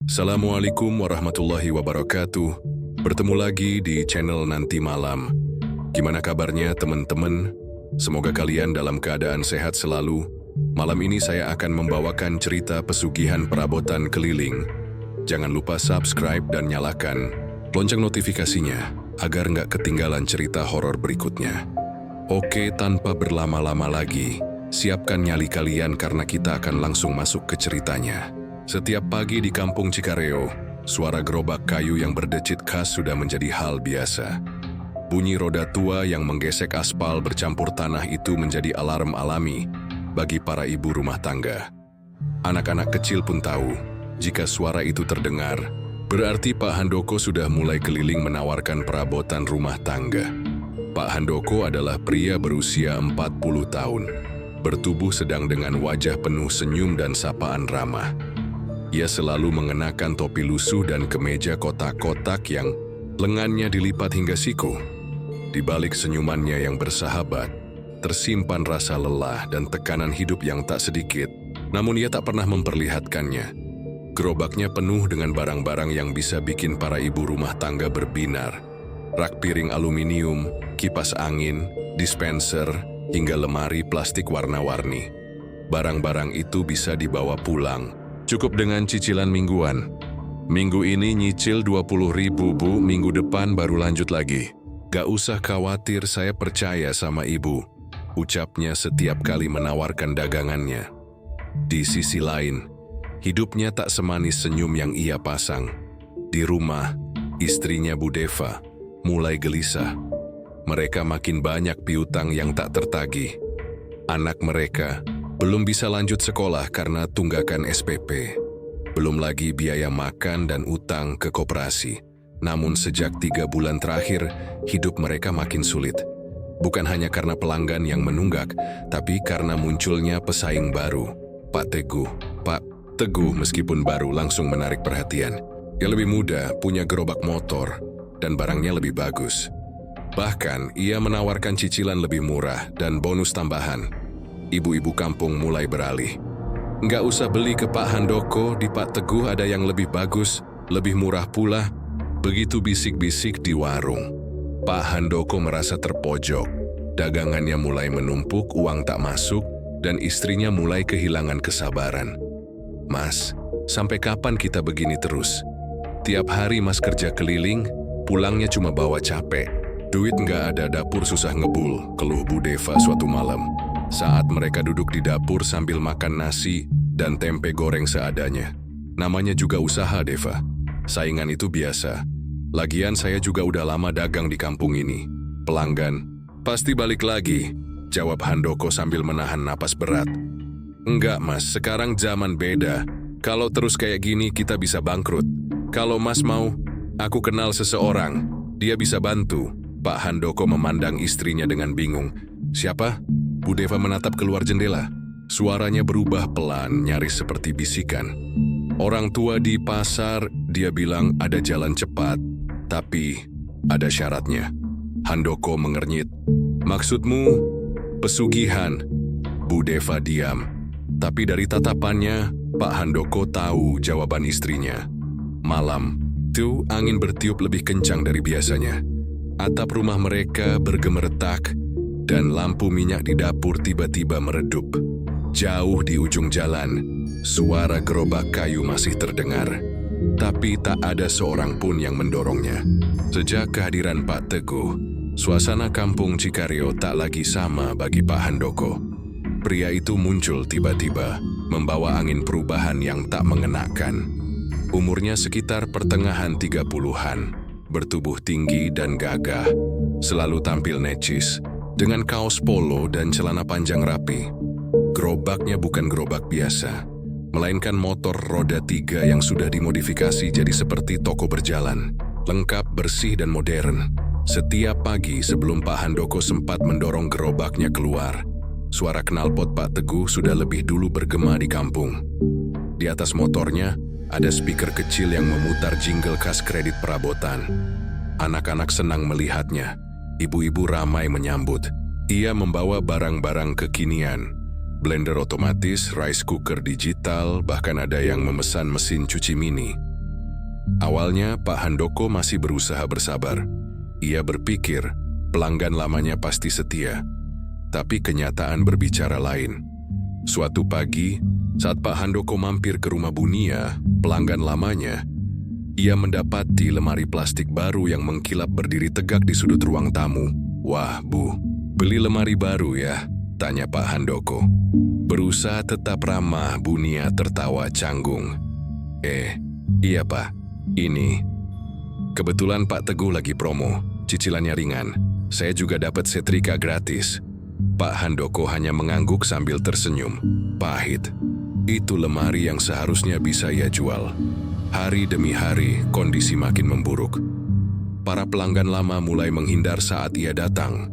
Assalamualaikum warahmatullahi wabarakatuh. Bertemu lagi di channel Nanti Malam. Gimana kabarnya teman-teman? Semoga kalian dalam keadaan sehat selalu. Malam ini saya akan membawakan cerita pesugihan perabotan keliling. Jangan lupa subscribe dan nyalakan lonceng notifikasinya agar nggak ketinggalan cerita horor berikutnya. Oke, tanpa berlama-lama lagi, siapkan nyali kalian karena kita akan langsung masuk ke ceritanya. Setiap pagi di kampung Cikareo, suara gerobak kayu yang berdecit khas sudah menjadi hal biasa. Bunyi roda tua yang menggesek aspal bercampur tanah itu menjadi alarm alami bagi para ibu rumah tangga. Anak-anak kecil pun tahu, jika suara itu terdengar, berarti Pak Handoko sudah mulai keliling menawarkan perabotan rumah tangga. Pak Handoko adalah pria berusia 40 tahun, bertubuh sedang dengan wajah penuh senyum dan sapaan ramah. Ia selalu mengenakan topi lusuh dan kemeja kotak-kotak yang lengannya dilipat hingga siku. Di balik senyumannya yang bersahabat, tersimpan rasa lelah dan tekanan hidup yang tak sedikit, namun ia tak pernah memperlihatkannya. Gerobaknya penuh dengan barang-barang yang bisa bikin para ibu rumah tangga berbinar. Rak piring aluminium, kipas angin, dispenser, hingga lemari plastik warna-warni. Barang-barang itu bisa dibawa pulang, cukup dengan cicilan mingguan. Minggu ini nyicil 20.000 bu, minggu depan baru lanjut lagi. Gak usah khawatir, saya percaya sama ibu, ucapnya setiap kali menawarkan dagangannya. Di sisi lain, hidupnya tak semanis senyum yang ia pasang. Di rumah, istrinya Bu Deva mulai gelisah. Mereka makin banyak piutang yang tak tertagih. Anak mereka belum bisa lanjut sekolah karena tunggakan SPP. Belum lagi biaya makan dan utang ke koperasi. Namun sejak 3 bulan terakhir, hidup mereka makin sulit. Bukan hanya karena pelanggan yang menunggak, tapi karena munculnya pesaing baru, Pak Teguh. Pak Teguh meskipun baru langsung menarik perhatian. Ia lebih muda, punya gerobak motor, dan barangnya lebih bagus. Bahkan, ia menawarkan cicilan lebih murah dan bonus tambahan. Ibu-ibu kampung mulai beralih. Nggak usah beli ke Pak Handoko, di Pak Teguh ada yang lebih bagus, lebih murah pula. Begitu bisik-bisik di warung. Pak Handoko merasa terpojok. Dagangannya mulai menumpuk, uang tak masuk, dan istrinya mulai kehilangan kesabaran. Mas, sampai kapan kita begini terus? Tiap hari Mas kerja keliling, pulangnya cuma bawa capek. Duit nggak ada, dapur susah ngebul, keluh Bu Deva suatu malam. Saat mereka duduk di dapur sambil makan nasi dan tempe goreng seadanya. Namanya juga usaha, Deva. Saingan itu biasa. Lagian saya juga udah lama dagang di kampung ini. Pelanggan, pasti balik lagi, jawab Handoko sambil menahan napas berat. Enggak Mas, sekarang zaman beda. Kalau terus kayak gini kita bisa bangkrut. Kalau Mas mau, aku kenal seseorang. Dia bisa bantu. Pak Handoko memandang istrinya dengan bingung. Siapa? Bu Deva menatap keluar jendela. Suaranya berubah pelan, nyaris seperti bisikan. Orang tua di pasar, dia bilang ada jalan cepat, tapi ada syaratnya. Handoko mengernyit. Maksudmu pesugihan? Bu Deva diam. Tapi dari tatapannya, Pak Handoko tahu jawaban istrinya. Malam, tuh angin bertiup lebih kencang dari biasanya. Atap rumah mereka bergemeretak, dan lampu minyak di dapur tiba-tiba meredup. Jauh di ujung jalan, suara gerobak kayu masih terdengar. Tapi tak ada seorang pun yang mendorongnya. Sejak kehadiran Pak Teguh, suasana kampung Cikareo tak lagi sama bagi Pak Handoko. Pria itu muncul tiba-tiba, membawa angin perubahan yang tak mengenakan. Umurnya sekitar pertengahan 30-an, bertubuh tinggi dan gagah, selalu tampil necis, dengan kaos polo dan celana panjang rapi. Gerobaknya bukan gerobak biasa, melainkan motor roda 3 yang sudah dimodifikasi jadi seperti toko berjalan, lengkap, bersih, dan modern. Setiap pagi sebelum Pak Handoko sempat mendorong gerobaknya keluar, suara knalpot Pak Teguh sudah lebih dulu bergema di kampung. Di atas motornya, ada speaker kecil yang memutar jingle khas kredit perabotan. Anak-anak senang melihatnya. Ibu-ibu ramai menyambut. Ia membawa barang-barang kekinian. blender otomatis, rice cooker digital, bahkan ada yang memesan mesin cuci mini. Awalnya Pak Handoko masih berusaha bersabar. Ia berpikir pelanggan lamanya pasti setia. Tapi kenyataan berbicara lain. Suatu pagi, saat Pak Handoko mampir ke rumah Bunia, pelanggan lamanya, ia mendapati lemari plastik baru yang mengkilap berdiri tegak di sudut ruang tamu. "Wah, Bu, beli lemari baru ya?" tanya Pak Handoko. Berusaha tetap ramah, Bunia tertawa canggung. Iya Pak, ini. Kebetulan Pak Teguh lagi promo, cicilannya ringan. Saya juga dapat setrika gratis." Pak Handoko hanya mengangguk sambil tersenyum. Pahit. Itu lemari yang seharusnya bisa ia jual. Hari demi hari, kondisi makin memburuk. Para pelanggan lama mulai menghindar saat ia datang.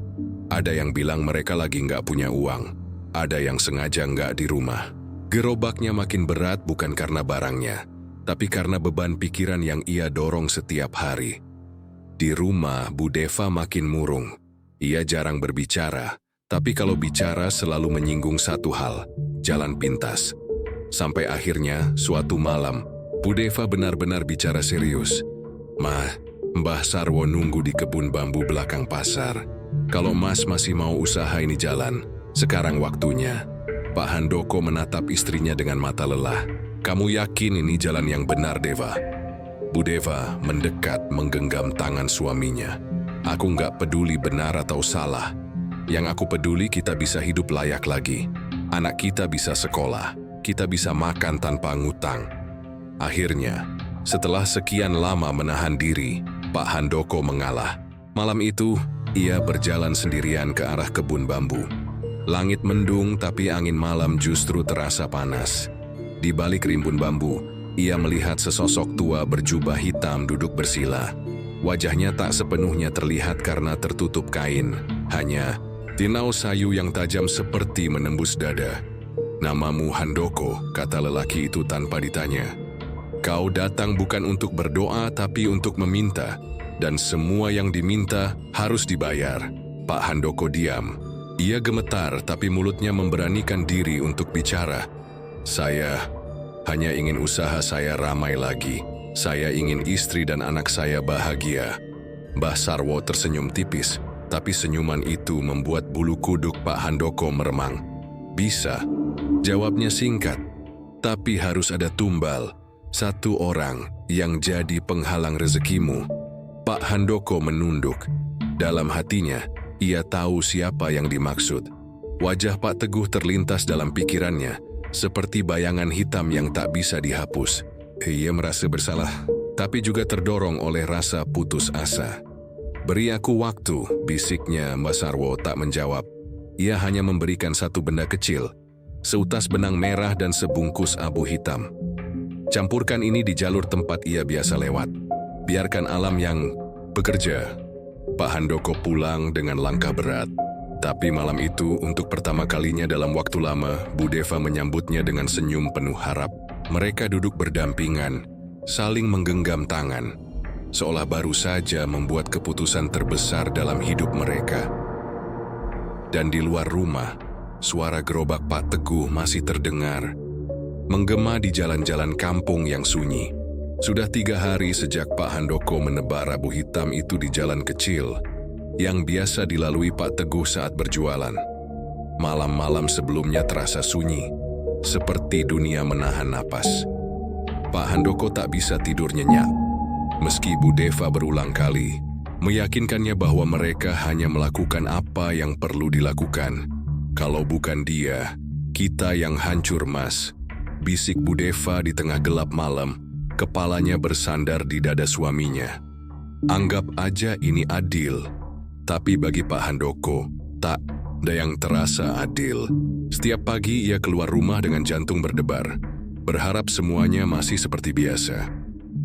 Ada yang bilang mereka lagi nggak punya uang. Ada yang sengaja nggak di rumah. Gerobaknya makin berat bukan karena barangnya, tapi karena beban pikiran yang ia dorong setiap hari. Di rumah, Bu Deva makin murung. Ia jarang berbicara, tapi kalau bicara selalu menyinggung satu hal, jalan pintas. Sampai akhirnya, suatu malam, Bu Deva benar-benar bicara serius. Mbah Sarwo nunggu di kebun bambu belakang pasar. Kalau Mas masih mau usaha ini jalan, sekarang waktunya. Pak Handoko menatap istrinya dengan mata lelah. "Kamu yakin ini jalan yang benar, Deva?" Bu Deva mendekat menggenggam tangan suaminya. "Aku nggak peduli benar atau salah. Yang aku peduli kita bisa hidup layak lagi. Anak kita bisa sekolah, kita bisa makan tanpa ngutang." Akhirnya, setelah sekian lama menahan diri, Pak Handoko mengalah. Malam itu, ia berjalan sendirian ke arah kebun bambu. Langit mendung tapi angin malam justru terasa panas. Di balik rimbun bambu, ia melihat sesosok tua berjubah hitam duduk bersila. Wajahnya tak sepenuhnya terlihat karena tertutup kain. Hanya tinau sayu yang tajam seperti menembus dada. "Namamu Handoko," kata lelaki itu tanpa ditanya. "Kau datang bukan untuk berdoa tapi untuk meminta, dan semua yang diminta harus dibayar." Pak Handoko diam. Ia gemetar tapi mulutnya memberanikan diri untuk bicara. "Saya hanya ingin usaha saya ramai lagi. Saya ingin istri dan anak saya bahagia." Mbah Sarwo tersenyum tipis, tapi senyuman itu membuat bulu kuduk Pak Handoko meremang. "Bisa," jawabnya singkat, "tapi harus ada tumbal. Satu orang yang jadi penghalang rezekimu." Pak Handoko menunduk. Dalam hatinya, ia tahu siapa yang dimaksud. Wajah Pak Teguh terlintas dalam pikirannya, seperti bayangan hitam yang tak bisa dihapus. Ia merasa bersalah, tapi juga terdorong oleh rasa putus asa. "Beri aku waktu," bisiknya Mbak Sarwo tak menjawab. Ia hanya memberikan satu benda kecil, seutas benang merah dan sebungkus abu hitam. "Campurkan ini di jalur tempat ia biasa lewat. Biarkan alam yang bekerja." Pak Handoko pulang dengan langkah berat. Tapi malam itu, untuk pertama kalinya dalam waktu lama, Bu Deva menyambutnya dengan senyum penuh harap. Mereka duduk berdampingan, saling menggenggam tangan, seolah baru saja membuat keputusan terbesar dalam hidup mereka. Dan di luar rumah, suara gerobak Pak Teguh masih terdengar, menggema di jalan-jalan kampung yang sunyi. Sudah 3 hari sejak Pak Handoko menebar abu hitam itu di jalan kecil yang biasa dilalui Pak Teguh saat berjualan. Malam-malam sebelumnya terasa sunyi, seperti dunia menahan napas. Pak Handoko tak bisa tidur nyenyak, meski Bu Deva berulang kali meyakinkannya bahwa mereka hanya melakukan apa yang perlu dilakukan. "Kalau bukan dia, kita yang hancur, Mas," bisik Bu Deva di tengah gelap malam, kepalanya bersandar di dada suaminya. Anggap aja ini adil, tapi bagi Pak Handoko, tak ada yang terasa adil. Setiap pagi ia keluar rumah dengan jantung berdebar, berharap semuanya masih seperti biasa.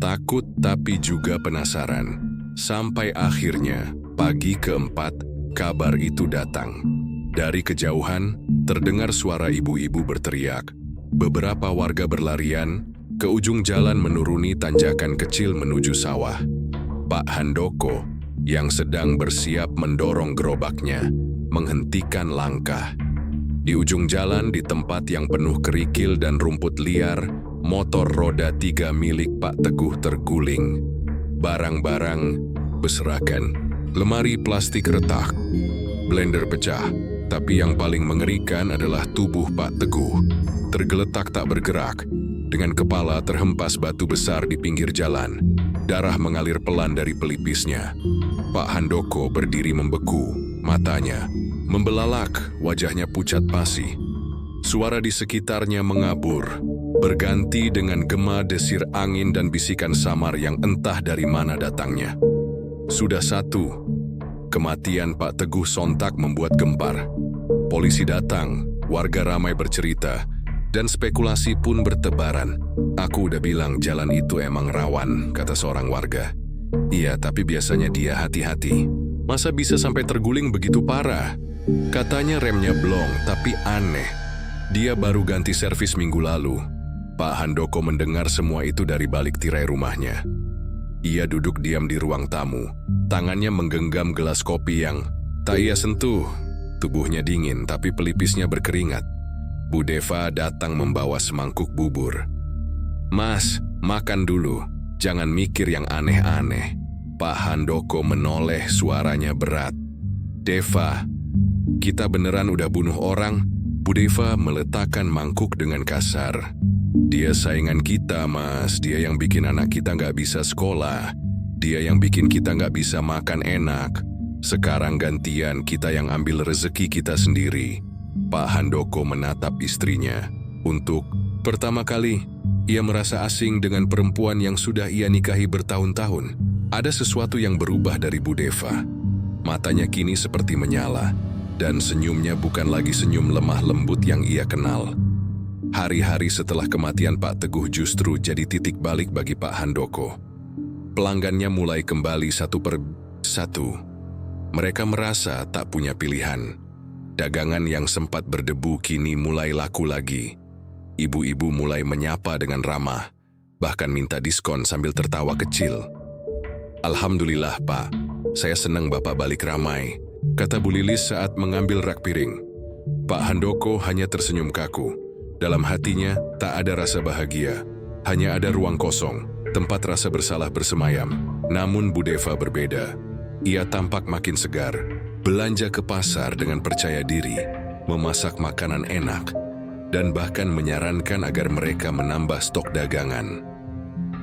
Takut tapi juga penasaran. Sampai akhirnya, pagi keempat, kabar itu datang. Dari kejauhan, terdengar suara ibu-ibu berteriak. Beberapa warga berlarian ke ujung jalan menuruni tanjakan kecil menuju sawah. Pak Handoko, yang sedang bersiap mendorong gerobaknya, menghentikan langkah. Di ujung jalan, di tempat yang penuh kerikil dan rumput liar, Motor roda 3 milik Pak Teguh terguling. Barang-barang berserakan. Lemari plastik retak. Blender pecah. Tapi yang paling mengerikan adalah tubuh Pak Teguh. Tergeletak tak bergerak. Dengan kepala terhempas batu besar di pinggir jalan. Darah mengalir pelan dari pelipisnya. Pak Handoko berdiri membeku. Matanya membelalak, wajahnya pucat pasi. Suara di sekitarnya mengabur. Berganti dengan gema desir angin dan bisikan samar yang entah dari mana datangnya. Sudah satu. Kematian Pak Teguh sontak membuat gempar. Polisi datang, warga ramai bercerita, dan spekulasi pun bertebaran. Aku udah bilang jalan itu emang rawan, kata seorang warga. Iya, tapi biasanya dia hati-hati. Masa bisa sampai terguling begitu parah? Katanya remnya blong, tapi aneh. Dia baru ganti servis minggu lalu. Pak Handoko mendengar semua itu dari balik tirai rumahnya. Ia duduk diam di ruang tamu. Tangannya menggenggam gelas kopi yang tak ia sentuh. Tubuhnya dingin, tapi pelipisnya berkeringat. Bu Deva datang membawa semangkuk bubur. Mas, makan dulu. Jangan mikir yang aneh-aneh. Pak Handoko menoleh, suaranya berat. Deva, kita beneran udah bunuh orang? Bu Deva meletakkan mangkuk dengan kasar. Dia saingan kita, Mas. Dia yang bikin anak kita nggak bisa sekolah. Dia yang bikin kita nggak bisa makan enak. Sekarang gantian kita yang ambil rezeki kita sendiri. Pak Handoko menatap istrinya. Untuk pertama kali, ia merasa asing dengan perempuan yang sudah ia nikahi bertahun-tahun. Ada sesuatu yang berubah dari Bu Deva. Matanya kini seperti menyala. Dan senyumnya bukan lagi senyum lemah lembut yang ia kenal. Hari-hari setelah kematian Pak Teguh justru jadi titik balik bagi Pak Handoko. Pelanggannya mulai kembali satu per satu. Mereka merasa tak punya pilihan. Dagangan yang sempat berdebu kini mulai laku lagi. Ibu-ibu mulai menyapa dengan ramah, bahkan minta diskon sambil tertawa kecil. Alhamdulillah, Pak. Saya senang Bapak balik ramai, kata Bu Lilis saat mengambil rak piring. Pak Handoko hanya tersenyum kaku. Dalam hatinya tak ada rasa bahagia, hanya ada ruang kosong, tempat rasa bersalah bersemayam. Namun Bu Deva berbeda. Ia tampak makin segar, belanja ke pasar dengan percaya diri, memasak makanan enak, dan bahkan menyarankan agar mereka menambah stok dagangan.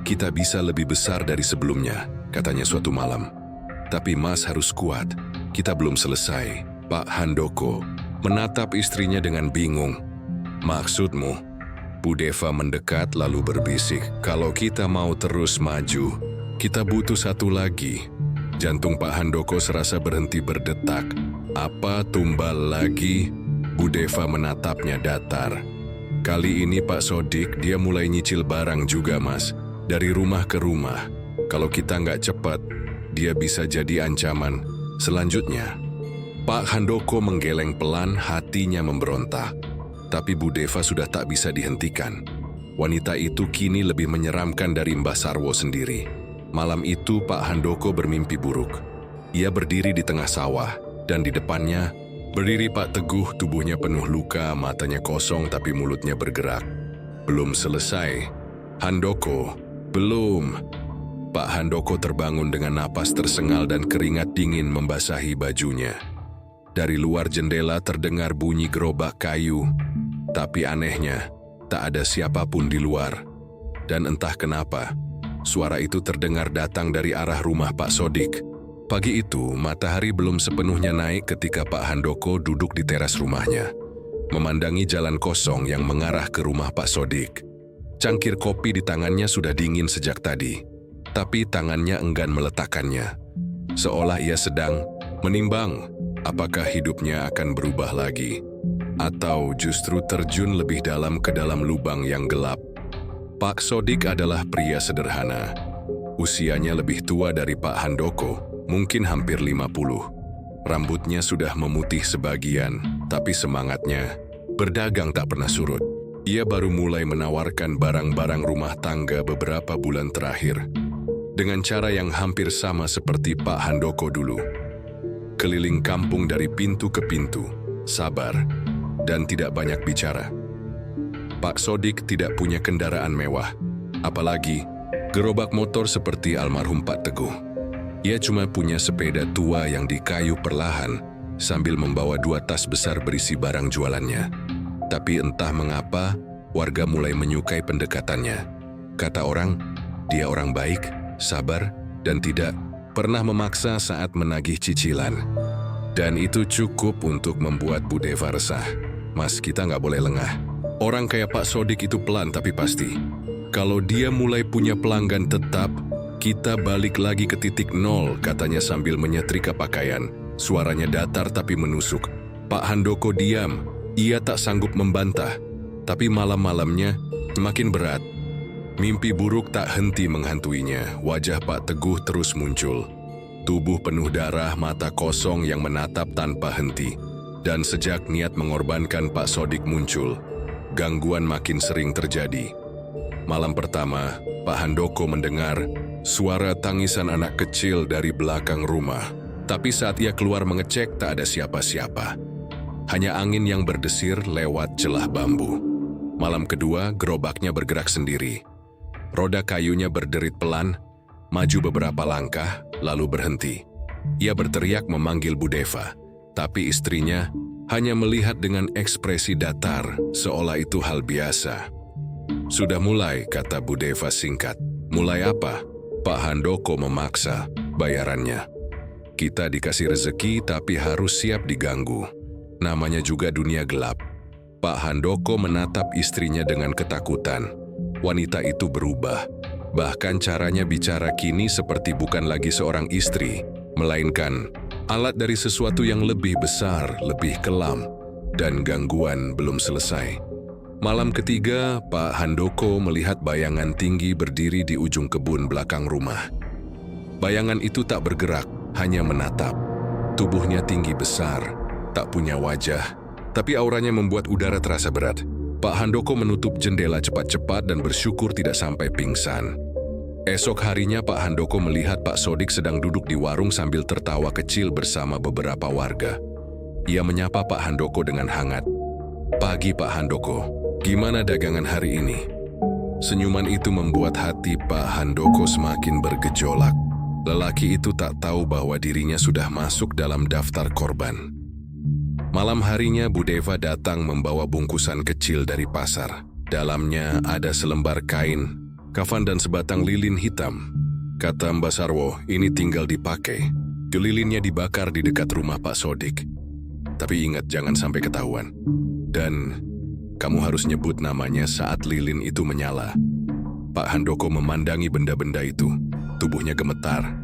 Kita bisa lebih besar dari sebelumnya, katanya suatu malam. Tapi Mas harus kuat, kita belum selesai. Pak Handoko menatap istrinya dengan bingung. Maksudmu? Bu Deva mendekat lalu berbisik, kalau kita mau terus maju, kita butuh satu lagi. Jantung Pak Handoko serasa berhenti berdetak. Apa tumbal lagi? Bu Deva menatapnya datar. Kali ini Pak Sodik, dia mulai nyicil barang juga, Mas. Dari rumah ke rumah. Kalau kita nggak cepat, dia bisa jadi ancaman. Selanjutnya, Pak Handoko menggeleng pelan, hatinya memberontak. Tapi Bu Deva sudah tak bisa dihentikan. Wanita itu kini lebih menyeramkan dari Mbah Sarwo sendiri. Malam itu Pak Handoko bermimpi buruk. Ia berdiri di tengah sawah, dan di depannya berdiri Pak Teguh, tubuhnya penuh luka, matanya kosong tapi mulutnya bergerak. Belum selesai. Handoko, belum. Pak Handoko terbangun dengan napas tersengal dan keringat dingin membasahi bajunya. Dari luar jendela terdengar bunyi gerobak kayu. Tapi anehnya, tak ada siapapun di luar. Dan entah kenapa, suara itu terdengar datang dari arah rumah Pak Sodik. Pagi itu, matahari belum sepenuhnya naik ketika Pak Handoko duduk di teras rumahnya, memandangi jalan kosong yang mengarah ke rumah Pak Sodik. Cangkir kopi di tangannya sudah dingin sejak tadi, tapi tangannya enggan meletakkannya. Seolah ia sedang menimbang apakah hidupnya akan berubah lagi, atau justru terjun lebih dalam ke dalam lubang yang gelap. Pak Sodik adalah pria sederhana. Usianya lebih tua dari Pak Handoko, mungkin hampir 50. Rambutnya sudah memutih sebagian, tapi semangatnya berdagang tak pernah surut. Ia baru mulai menawarkan barang-barang rumah tangga beberapa bulan terakhir, dengan cara yang hampir sama seperti Pak Handoko dulu. Keliling kampung dari pintu ke pintu, sabar, dan tidak banyak bicara. Pak Sodik tidak punya kendaraan mewah, apalagi gerobak motor seperti almarhum Pak Teguh. Ia cuma punya sepeda tua yang dikayu perlahan sambil membawa 2 tas besar berisi barang jualannya. Tapi entah mengapa, warga mulai menyukai pendekatannya. Kata orang, dia orang baik, sabar, dan tidak pernah memaksa saat menagih cicilan. Dan itu cukup untuk membuat Bu Deva resah. Mas, kita nggak boleh lengah. Orang kayak Pak Sodik itu pelan tapi pasti. Kalau dia mulai punya pelanggan tetap, kita balik lagi ke titik nol, katanya sambil menyetrika pakaian. Suaranya datar tapi menusuk. Pak Handoko diam, ia tak sanggup membantah. Tapi malam-malamnya makin berat. Mimpi buruk tak henti menghantuinya. Wajah Pak Teguh terus muncul. Tubuh penuh darah, mata kosong yang menatap tanpa henti. Dan sejak niat mengorbankan Pak Sodik muncul, gangguan makin sering terjadi. Malam pertama, Pak Handoko mendengar suara tangisan anak kecil dari belakang rumah. Tapi saat ia keluar mengecek, tak ada siapa-siapa. Hanya angin yang berdesir lewat celah bambu. Malam kedua, gerobaknya bergerak sendiri. Roda kayunya berderit pelan, maju beberapa langkah, lalu berhenti. Ia berteriak memanggil Bu Deva, tapi istrinya hanya melihat dengan ekspresi datar, seolah itu hal biasa. Sudah mulai, kata Bu Deva singkat. Mulai apa? Pak Handoko memaksa, bayarannya. Kita dikasih rezeki tapi harus siap diganggu. Namanya juga dunia gelap. Pak Handoko menatap istrinya dengan ketakutan. Wanita itu berubah. Bahkan caranya bicara kini seperti bukan lagi seorang istri, melainkan alat dari sesuatu yang lebih besar, lebih kelam, dan gangguan belum selesai. Malam ketiga, Pak Handoko melihat bayangan tinggi berdiri di ujung kebun belakang rumah. Bayangan itu tak bergerak, hanya menatap. Tubuhnya tinggi besar, tak punya wajah, tapi auranya membuat udara terasa berat. Pak Handoko menutup jendela cepat-cepat dan bersyukur tidak sampai pingsan. Esok harinya Pak Handoko melihat Pak Sodik sedang duduk di warung sambil tertawa kecil bersama beberapa warga. Ia menyapa Pak Handoko dengan hangat. Pagi Pak Handoko, gimana dagangan hari ini? Senyuman itu membuat hati Pak Handoko semakin bergejolak. Lelaki itu tak tahu bahwa dirinya sudah masuk dalam daftar korban. Malam harinya Bu Deva datang membawa bungkusan kecil dari pasar. Dalamnya ada selembar kain, kafan dan sebatang lilin hitam. Kata Mbak Sarwo, ini tinggal dipakai. Lilinnya dibakar di dekat rumah Pak Sodik. Tapi ingat jangan sampai ketahuan. Dan kamu harus nyebut namanya saat lilin itu menyala. Pak Handoko memandangi benda-benda itu. Tubuhnya gemetar.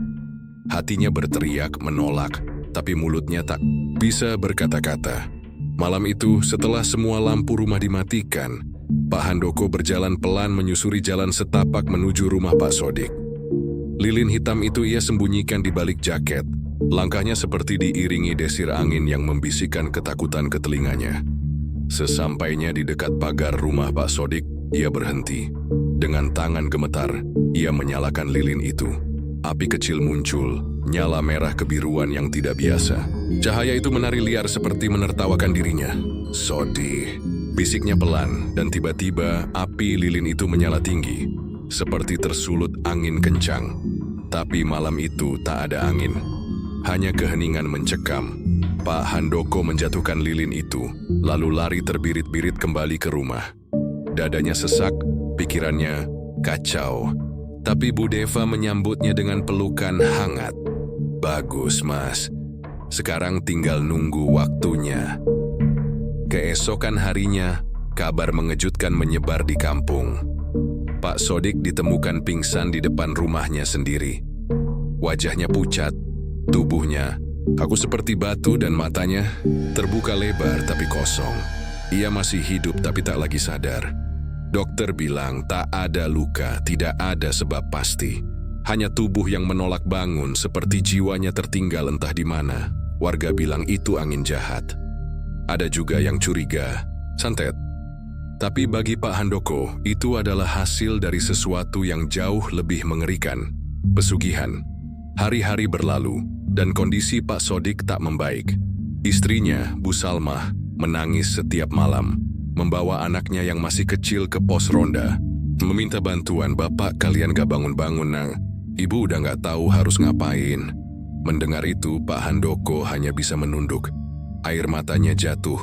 Hatinya berteriak menolak, tapi mulutnya tak bisa berkata-kata. Malam itu, setelah semua lampu rumah dimatikan, Pak Handoko berjalan pelan menyusuri jalan setapak menuju rumah Pak Sodik. Lilin hitam itu ia sembunyikan di balik jaket. Langkahnya seperti diiringi desir angin yang membisikkan ketakutan ke telinganya. Sesampainya di dekat pagar rumah Pak Sodik, ia berhenti. Dengan tangan gemetar, ia menyalakan lilin itu. Api kecil muncul, nyala merah kebiruan yang tidak biasa. Cahaya itu menari liar seperti menertawakan dirinya. Sodi, bisiknya pelan, dan tiba-tiba api lilin itu menyala tinggi, seperti tersulut angin kencang. Tapi malam itu tak ada angin, hanya keheningan mencekam. Pak Handoko menjatuhkan lilin itu, lalu lari terbirit-birit kembali ke rumah. Dadanya sesak, pikirannya kacau. Tapi Bu Deva menyambutnya dengan pelukan hangat. Bagus, Mas. Sekarang tinggal nunggu waktunya. Keesokan harinya, kabar mengejutkan menyebar di kampung. Pak Sodik ditemukan pingsan di depan rumahnya sendiri. Wajahnya pucat, tubuhnya kaku seperti batu dan matanya terbuka lebar tapi kosong. Ia masih hidup tapi tak lagi sadar. Dokter bilang tak ada luka, tidak ada sebab pasti. Hanya tubuh yang menolak bangun seperti jiwanya tertinggal entah di mana. Warga bilang itu angin jahat. Ada juga yang curiga, santet. Tapi bagi Pak Handoko, itu adalah hasil dari sesuatu yang jauh lebih mengerikan. Pesugihan. Hari-hari berlalu, dan kondisi Pak Sodik tak membaik. Istrinya, Bu Salmah, menangis setiap malam. membawa anaknya yang masih kecil ke pos ronda. Meminta bantuan, "Bapak, kalian gak bangun-bangun, Nang. Ibu udah gak tahu harus ngapain." Mendengar itu, Pak Handoko hanya bisa menunduk. Air matanya jatuh.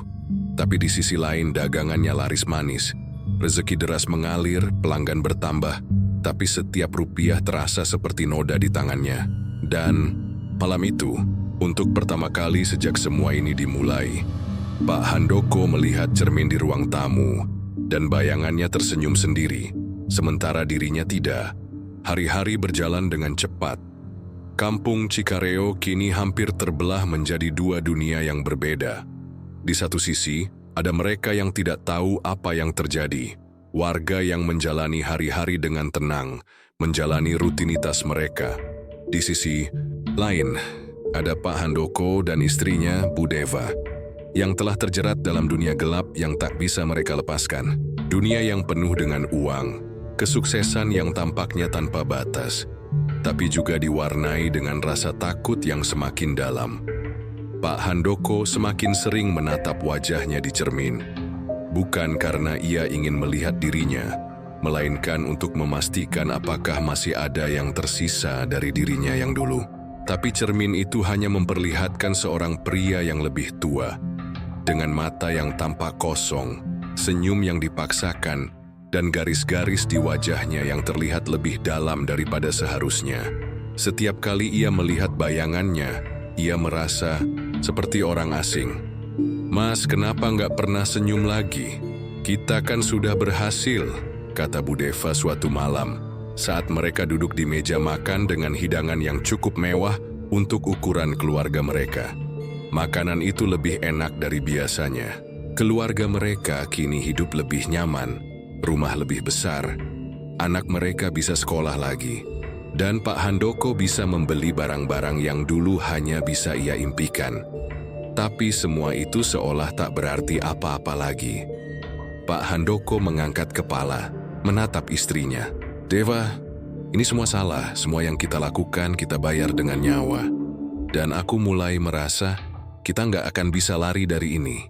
Tapi di sisi lain dagangannya laris manis. Rezeki deras mengalir, pelanggan bertambah. Tapi setiap rupiah terasa seperti noda di tangannya. Dan malam itu, untuk pertama kali sejak semua ini dimulai, Pak Handoko melihat cermin di ruang tamu, dan bayangannya tersenyum sendiri, sementara dirinya tidak. Hari-hari berjalan dengan cepat. Kampung Cikareo kini hampir terbelah menjadi dua dunia yang berbeda. Di satu sisi, ada mereka yang tidak tahu apa yang terjadi. Warga yang menjalani hari-hari dengan tenang, menjalani rutinitas mereka. Di sisi lain, ada Pak Handoko dan istrinya, Bu Deva, yang telah terjerat dalam dunia gelap yang tak bisa mereka lepaskan. Dunia yang penuh dengan uang, kesuksesan yang tampaknya tanpa batas, tapi juga diwarnai dengan rasa takut yang semakin dalam. Pak Handoko semakin sering menatap wajahnya di cermin, bukan karena ia ingin melihat dirinya, melainkan untuk memastikan apakah masih ada yang tersisa dari dirinya yang dulu. Tapi cermin itu hanya memperlihatkan seorang pria yang lebih tua, dengan mata yang tampak kosong, senyum yang dipaksakan, dan garis-garis di wajahnya yang terlihat lebih dalam daripada seharusnya. Setiap kali ia melihat bayangannya, ia merasa seperti orang asing. "Mas, kenapa nggak pernah senyum lagi? Kita kan sudah berhasil," kata Bu Deva suatu malam, saat mereka duduk di meja makan dengan hidangan yang cukup mewah untuk ukuran keluarga mereka. Makanan itu lebih enak dari biasanya. Keluarga mereka kini hidup lebih nyaman, rumah lebih besar, anak mereka bisa sekolah lagi, dan Pak Handoko bisa membeli barang-barang yang dulu hanya bisa ia impikan. Tapi semua itu seolah tak berarti apa-apa lagi. Pak Handoko mengangkat kepala, menatap istrinya. "Deva, ini semua salah, semua yang kita lakukan kita bayar dengan nyawa. Dan aku mulai merasa kita nggak akan bisa lari dari ini."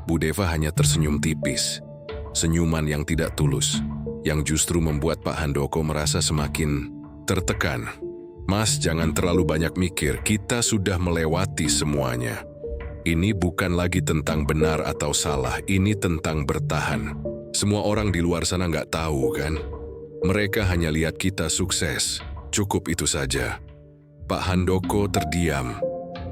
Bu Deva hanya tersenyum tipis. Senyuman yang tidak tulus, yang justru membuat Pak Handoko merasa semakin tertekan. "Mas, jangan terlalu banyak mikir, kita sudah melewati semuanya. Ini bukan lagi tentang benar atau salah, ini tentang bertahan. Semua orang di luar sana nggak tahu kan? Mereka hanya lihat kita sukses, cukup itu saja." Pak Handoko terdiam.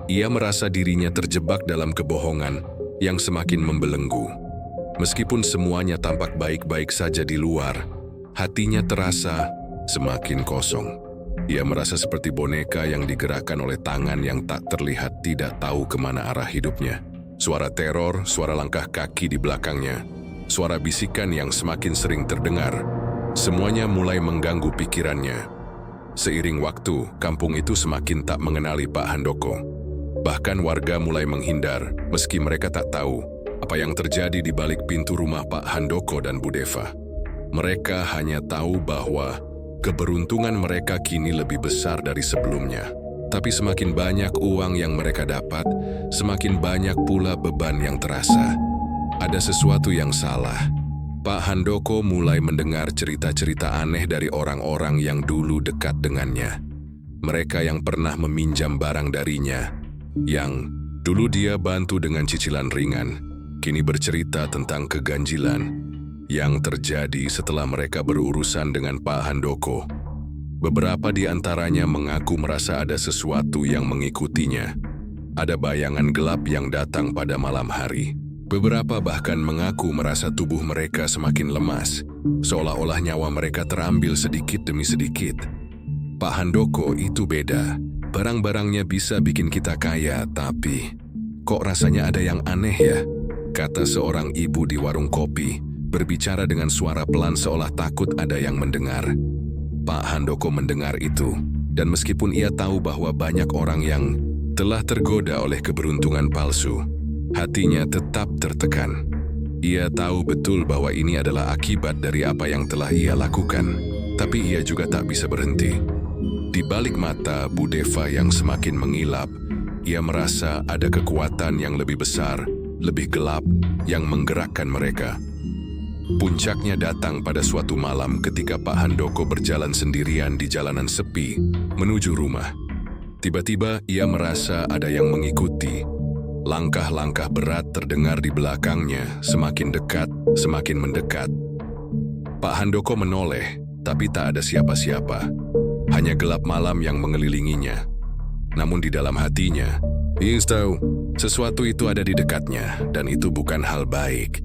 Ia merasa dirinya terjebak dalam kebohongan yang semakin membelenggu. Meskipun semuanya tampak baik-baik saja di luar, hatinya terasa semakin kosong. Ia merasa seperti boneka yang digerakkan oleh tangan yang tak terlihat, tidak tahu kemana arah hidupnya. Suara teror, suara langkah kaki di belakangnya, suara bisikan yang semakin sering terdengar, semuanya mulai mengganggu pikirannya. Seiring waktu, kampung itu semakin tak mengenali Pak Handoko. Bahkan warga mulai menghindar, meski mereka tak tahu apa yang terjadi di balik pintu rumah Pak Handoko dan Bu Deva. Mereka hanya tahu bahwa keberuntungan mereka kini lebih besar dari sebelumnya. Tapi semakin banyak uang yang mereka dapat, semakin banyak pula beban yang terasa. Ada sesuatu yang salah. Pak Handoko mulai mendengar cerita-cerita aneh dari orang-orang yang dulu dekat dengannya. Mereka yang pernah meminjam barang darinya, yang dulu dia bantu dengan cicilan ringan, kini bercerita tentang keganjilan yang terjadi setelah mereka berurusan dengan Pak Handoko. Beberapa di antaranya mengaku merasa ada sesuatu yang mengikutinya. Ada bayangan gelap yang datang pada malam hari. Beberapa bahkan mengaku merasa tubuh mereka semakin lemas, seolah-olah nyawa mereka terambil sedikit demi sedikit. Pak Handoko itu beda. Barang-barangnya bisa bikin kita kaya, tapi kok rasanya ada yang aneh ya? Kata seorang ibu di warung kopi, berbicara dengan suara pelan seolah takut ada yang mendengar. Pak Handoko mendengar itu, dan meskipun ia tahu bahwa banyak orang yang telah tergoda oleh keberuntungan palsu, hatinya tetap tertekan. Ia tahu betul bahwa ini adalah akibat dari apa yang telah ia lakukan, tapi ia juga tak bisa berhenti. Di balik mata Bu Deva yang semakin mengilap, ia merasa ada kekuatan yang lebih besar lebih gelap, yang menggerakkan mereka. Puncaknya datang pada suatu malam ketika Pak Handoko berjalan sendirian di jalanan sepi menuju rumah. Tiba-tiba ia merasa ada yang mengikuti. Langkah-langkah berat terdengar di belakangnya, semakin dekat, semakin mendekat. Pak Handoko menoleh, tapi tak ada siapa-siapa. Hanya gelap malam yang mengelilinginya. Namun di dalam hatinya, ia tahu sesuatu itu ada di dekatnya dan itu bukan hal baik.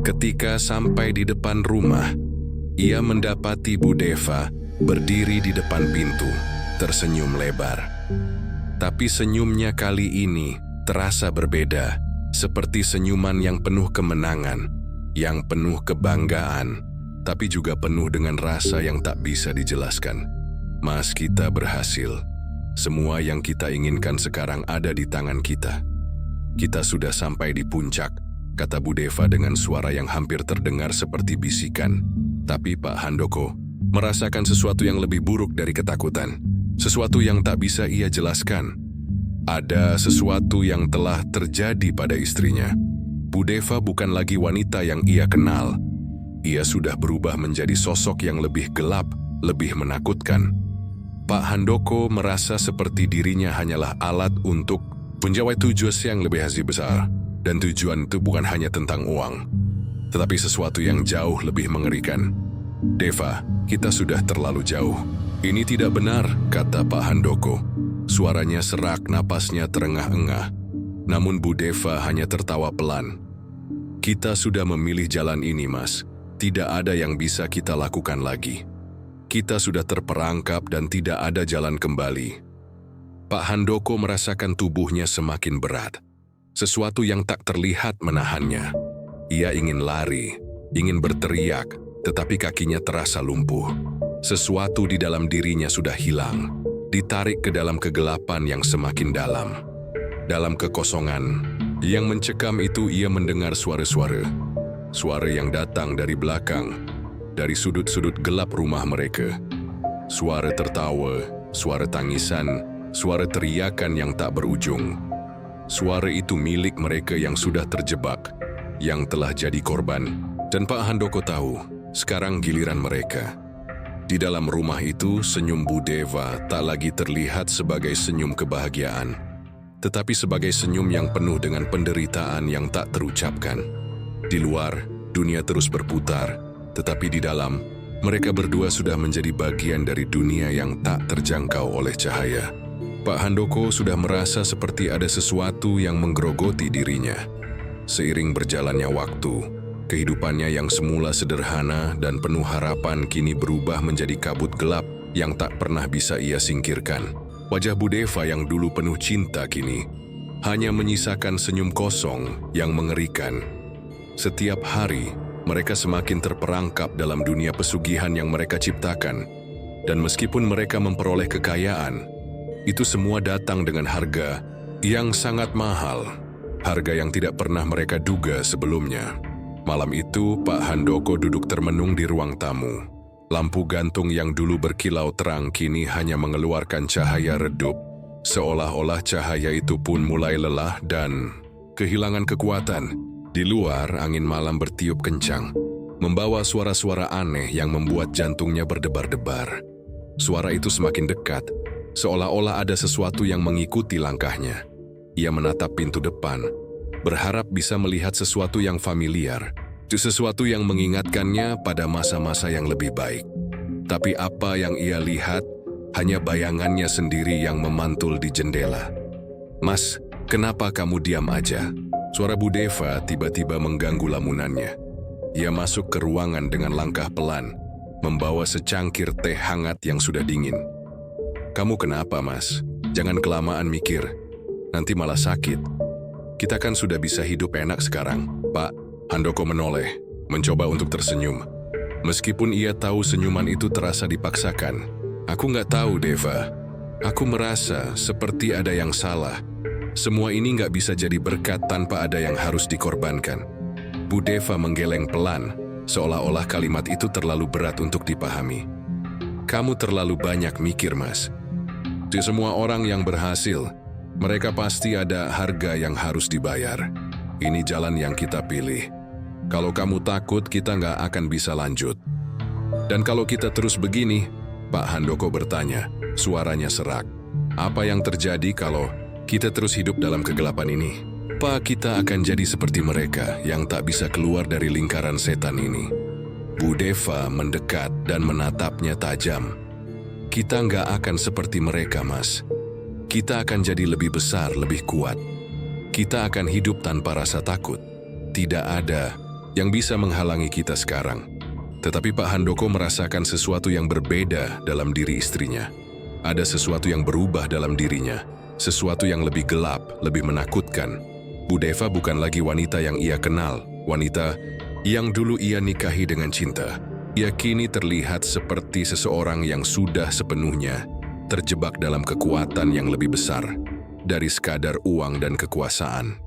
Ketika sampai di depan rumah, ia mendapati Bu Deva berdiri di depan pintu, tersenyum lebar. Tapi senyumnya kali ini terasa berbeda, seperti senyuman yang penuh kemenangan, yang penuh kebanggaan, tapi juga penuh dengan rasa yang tak bisa dijelaskan. Mas, kita berhasil. Semua yang kita inginkan sekarang ada di tangan kita. Kita sudah sampai di puncak, kata Bu Deva dengan suara yang hampir terdengar seperti bisikan. Tapi Pak Handoko merasakan sesuatu yang lebih buruk dari ketakutan. Sesuatu yang tak bisa ia jelaskan. Ada sesuatu yang telah terjadi pada istrinya. Bu Deva bukan lagi wanita yang ia kenal. Ia sudah berubah menjadi sosok yang lebih gelap, lebih menakutkan. Pak Handoko merasa seperti dirinya hanyalah alat untuk mencapai tujuan yang lebih besar. Dan tujuan itu bukan hanya tentang uang, tetapi sesuatu yang jauh lebih mengerikan. Deva, kita sudah terlalu jauh. Ini tidak benar, kata Pak Handoko. Suaranya serak, napasnya terengah-engah. Namun Bu Deva hanya tertawa pelan. Kita sudah memilih jalan ini, Mas. Tidak ada yang bisa kita lakukan lagi. Kita sudah terperangkap dan tidak ada jalan kembali. Pak Handoko merasakan tubuhnya semakin berat. Sesuatu yang tak terlihat menahannya. Ia ingin lari, ingin berteriak, tetapi kakinya terasa lumpuh. Sesuatu di dalam dirinya sudah hilang, ditarik ke dalam kegelapan yang semakin dalam. Dalam kekosongan yang mencekam itu ia mendengar suara-suara. Suara yang datang dari belakang, dari sudut-sudut gelap rumah mereka. Suara tertawa, suara tangisan, suara teriakan yang tak berujung. Suara itu milik mereka yang sudah terjebak, yang telah jadi korban. Dan Pak Handoko tahu, sekarang giliran mereka. Di dalam rumah itu, senyum Bu Deva tak lagi terlihat sebagai senyum kebahagiaan, tetapi sebagai senyum yang penuh dengan penderitaan yang tak terucapkan. Di luar, dunia terus berputar, tetapi di dalam, mereka berdua sudah menjadi bagian dari dunia yang tak terjangkau oleh cahaya. Pak Handoko sudah merasa seperti ada sesuatu yang menggerogoti dirinya. Seiring berjalannya waktu, kehidupannya yang semula sederhana dan penuh harapan kini berubah menjadi kabut gelap yang tak pernah bisa ia singkirkan. Wajah Bu Deva yang dulu penuh cinta kini hanya menyisakan senyum kosong yang mengerikan. Setiap hari, mereka semakin terperangkap dalam dunia pesugihan yang mereka ciptakan. Dan meskipun mereka memperoleh kekayaan, itu semua datang dengan harga yang sangat mahal. Harga yang tidak pernah mereka duga sebelumnya. Malam itu, Pak Handoko duduk termenung di ruang tamu. Lampu gantung yang dulu berkilau terang kini hanya mengeluarkan cahaya redup. Seolah-olah cahaya itu pun mulai lelah dan kehilangan kekuatan. Di luar, angin malam bertiup kencang, membawa suara-suara aneh yang membuat jantungnya berdebar-debar. Suara itu semakin dekat, seolah-olah ada sesuatu yang mengikuti langkahnya. Ia menatap pintu depan, berharap bisa melihat sesuatu yang familiar, sesuatu yang mengingatkannya pada masa-masa yang lebih baik. Tapi apa yang ia lihat hanya bayangannya sendiri yang memantul di jendela. "Mas, kenapa kamu diam aja?" Suara Bu Deva tiba-tiba mengganggu lamunannya. Ia masuk ke ruangan dengan langkah pelan, membawa secangkir teh hangat yang sudah dingin. "Kamu kenapa, Mas? Jangan kelamaan mikir. Nanti malah sakit. Kita kan sudah bisa hidup enak sekarang." Pak Handoko menoleh, mencoba untuk tersenyum. Meskipun ia tahu senyuman itu terasa dipaksakan. "Aku nggak tahu, Deva. Aku merasa seperti ada yang salah. Semua ini nggak bisa jadi berkat tanpa ada yang harus dikorbankan." Bu Deva menggeleng pelan, seolah-olah kalimat itu terlalu berat untuk dipahami. "Kamu terlalu banyak mikir, Mas. Di semua orang yang berhasil, mereka pasti ada harga yang harus dibayar. ini jalan yang kita pilih. Kalau kamu takut, kita nggak akan bisa lanjut. Dan kalau kita terus begini, Pak Handoko bertanya, suaranya serak. Apa yang terjadi kalau kita terus hidup dalam kegelapan ini? Pak, kita akan jadi seperti mereka yang tak bisa keluar dari lingkaran setan ini. Bu Deva mendekat dan menatapnya tajam. Kita nggak akan seperti mereka, Mas. Kita akan jadi lebih besar, lebih kuat. Kita akan hidup tanpa rasa takut. Tidak ada yang bisa menghalangi kita sekarang. Tetapi Pak Handoko merasakan sesuatu yang berbeda dalam diri istrinya. Ada sesuatu yang berubah dalam dirinya. Sesuatu yang lebih gelap, lebih menakutkan. Bu Deva bukan lagi wanita yang ia kenal. Wanita yang dulu ia nikahi dengan cinta. Ia kini terlihat seperti seseorang yang sudah sepenuhnya terjebak dalam kekuatan yang lebih besar dari sekadar uang dan kekuasaan.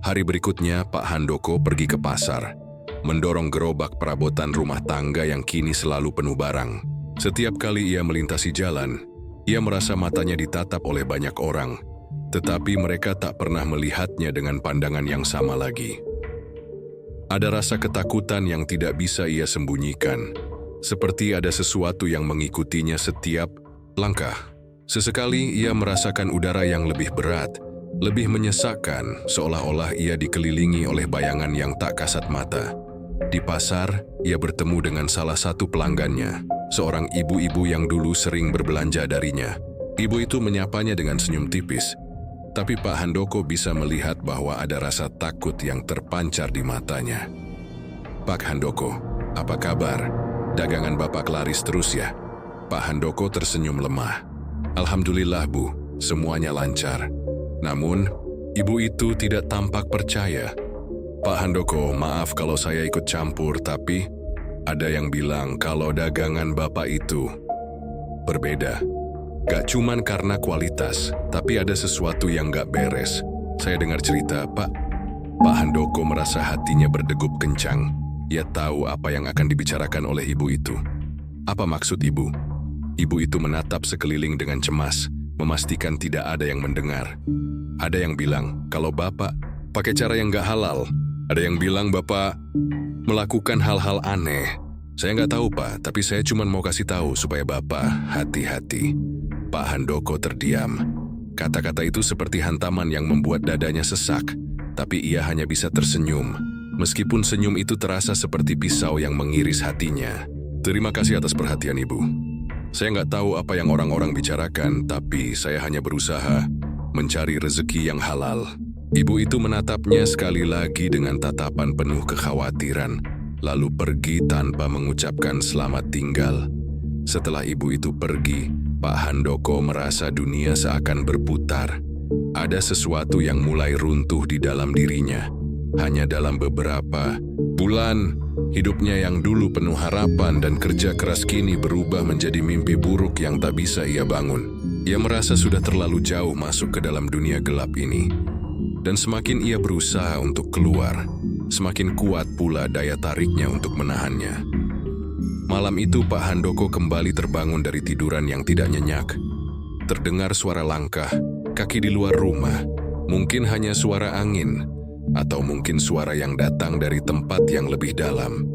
Hari berikutnya, Pak Handoko pergi ke pasar, mendorong gerobak perabotan rumah tangga yang kini selalu penuh barang. Setiap kali ia melintasi jalan, ia merasa matanya ditatap oleh banyak orang, tetapi mereka tak pernah melihatnya dengan pandangan yang sama lagi. Ada rasa ketakutan yang tidak bisa ia sembunyikan, seperti ada sesuatu yang mengikutinya setiap langkah. Sesekali ia merasakan udara yang lebih berat, lebih menyesakkan, seolah-olah ia dikelilingi oleh bayangan yang tak kasat mata. Di pasar, ia bertemu dengan salah satu pelanggannya, seorang ibu-ibu yang dulu sering berbelanja darinya. Ibu itu menyapanya dengan senyum tipis, tapi Pak Handoko bisa melihat bahwa ada rasa takut yang terpancar di matanya. Pak Handoko, apa kabar? Dagangan Bapak laris terus ya? Pak Handoko tersenyum lemah. Alhamdulillah Bu, semuanya lancar. Namun, ibu itu tidak tampak percaya. Pak Handoko, maaf kalau saya ikut campur, tapi ada yang bilang kalau dagangan Bapak itu berbeda. Gak cuman karena kualitas, tapi ada sesuatu yang gak beres. Saya dengar cerita, Pak Handoko merasa hatinya berdegup kencang. Ia tahu apa yang akan dibicarakan oleh ibu itu. Apa maksud ibu? Ibu itu menatap sekeliling dengan cemas, memastikan tidak ada yang mendengar. Ada yang bilang, kalau Bapak pakai cara yang gak halal. Ada yang bilang Bapak melakukan hal-hal aneh. Saya nggak tahu, Pak, tapi saya cuma mau kasih tahu supaya Bapak hati-hati. Pak Handoko terdiam. Kata-kata itu seperti hantaman yang membuat dadanya sesak, tapi ia hanya bisa tersenyum. Meskipun senyum itu terasa seperti pisau yang mengiris hatinya. Terima kasih atas perhatian Ibu. Saya nggak tahu apa yang orang-orang bicarakan, tapi saya hanya berusaha mencari rezeki yang halal. Ibu itu menatapnya sekali lagi dengan tatapan penuh kekhawatiran, lalu pergi tanpa mengucapkan selamat tinggal. Setelah ibu itu pergi, Pak Handoko merasa dunia seakan berputar. Ada sesuatu yang mulai runtuh di dalam dirinya. Hanya dalam beberapa bulan, hidupnya yang dulu penuh harapan dan kerja keras kini berubah menjadi mimpi buruk yang tak bisa ia bangun. Ia merasa sudah terlalu jauh masuk ke dalam dunia gelap ini. Dan semakin ia berusaha untuk keluar, semakin kuat pula daya tariknya untuk menahannya. Malam itu Pak Handoko kembali terbangun dari tiduran yang tidak nyenyak. Terdengar suara langkah, kaki di luar rumah, mungkin hanya suara angin, atau mungkin suara yang datang dari tempat yang lebih dalam.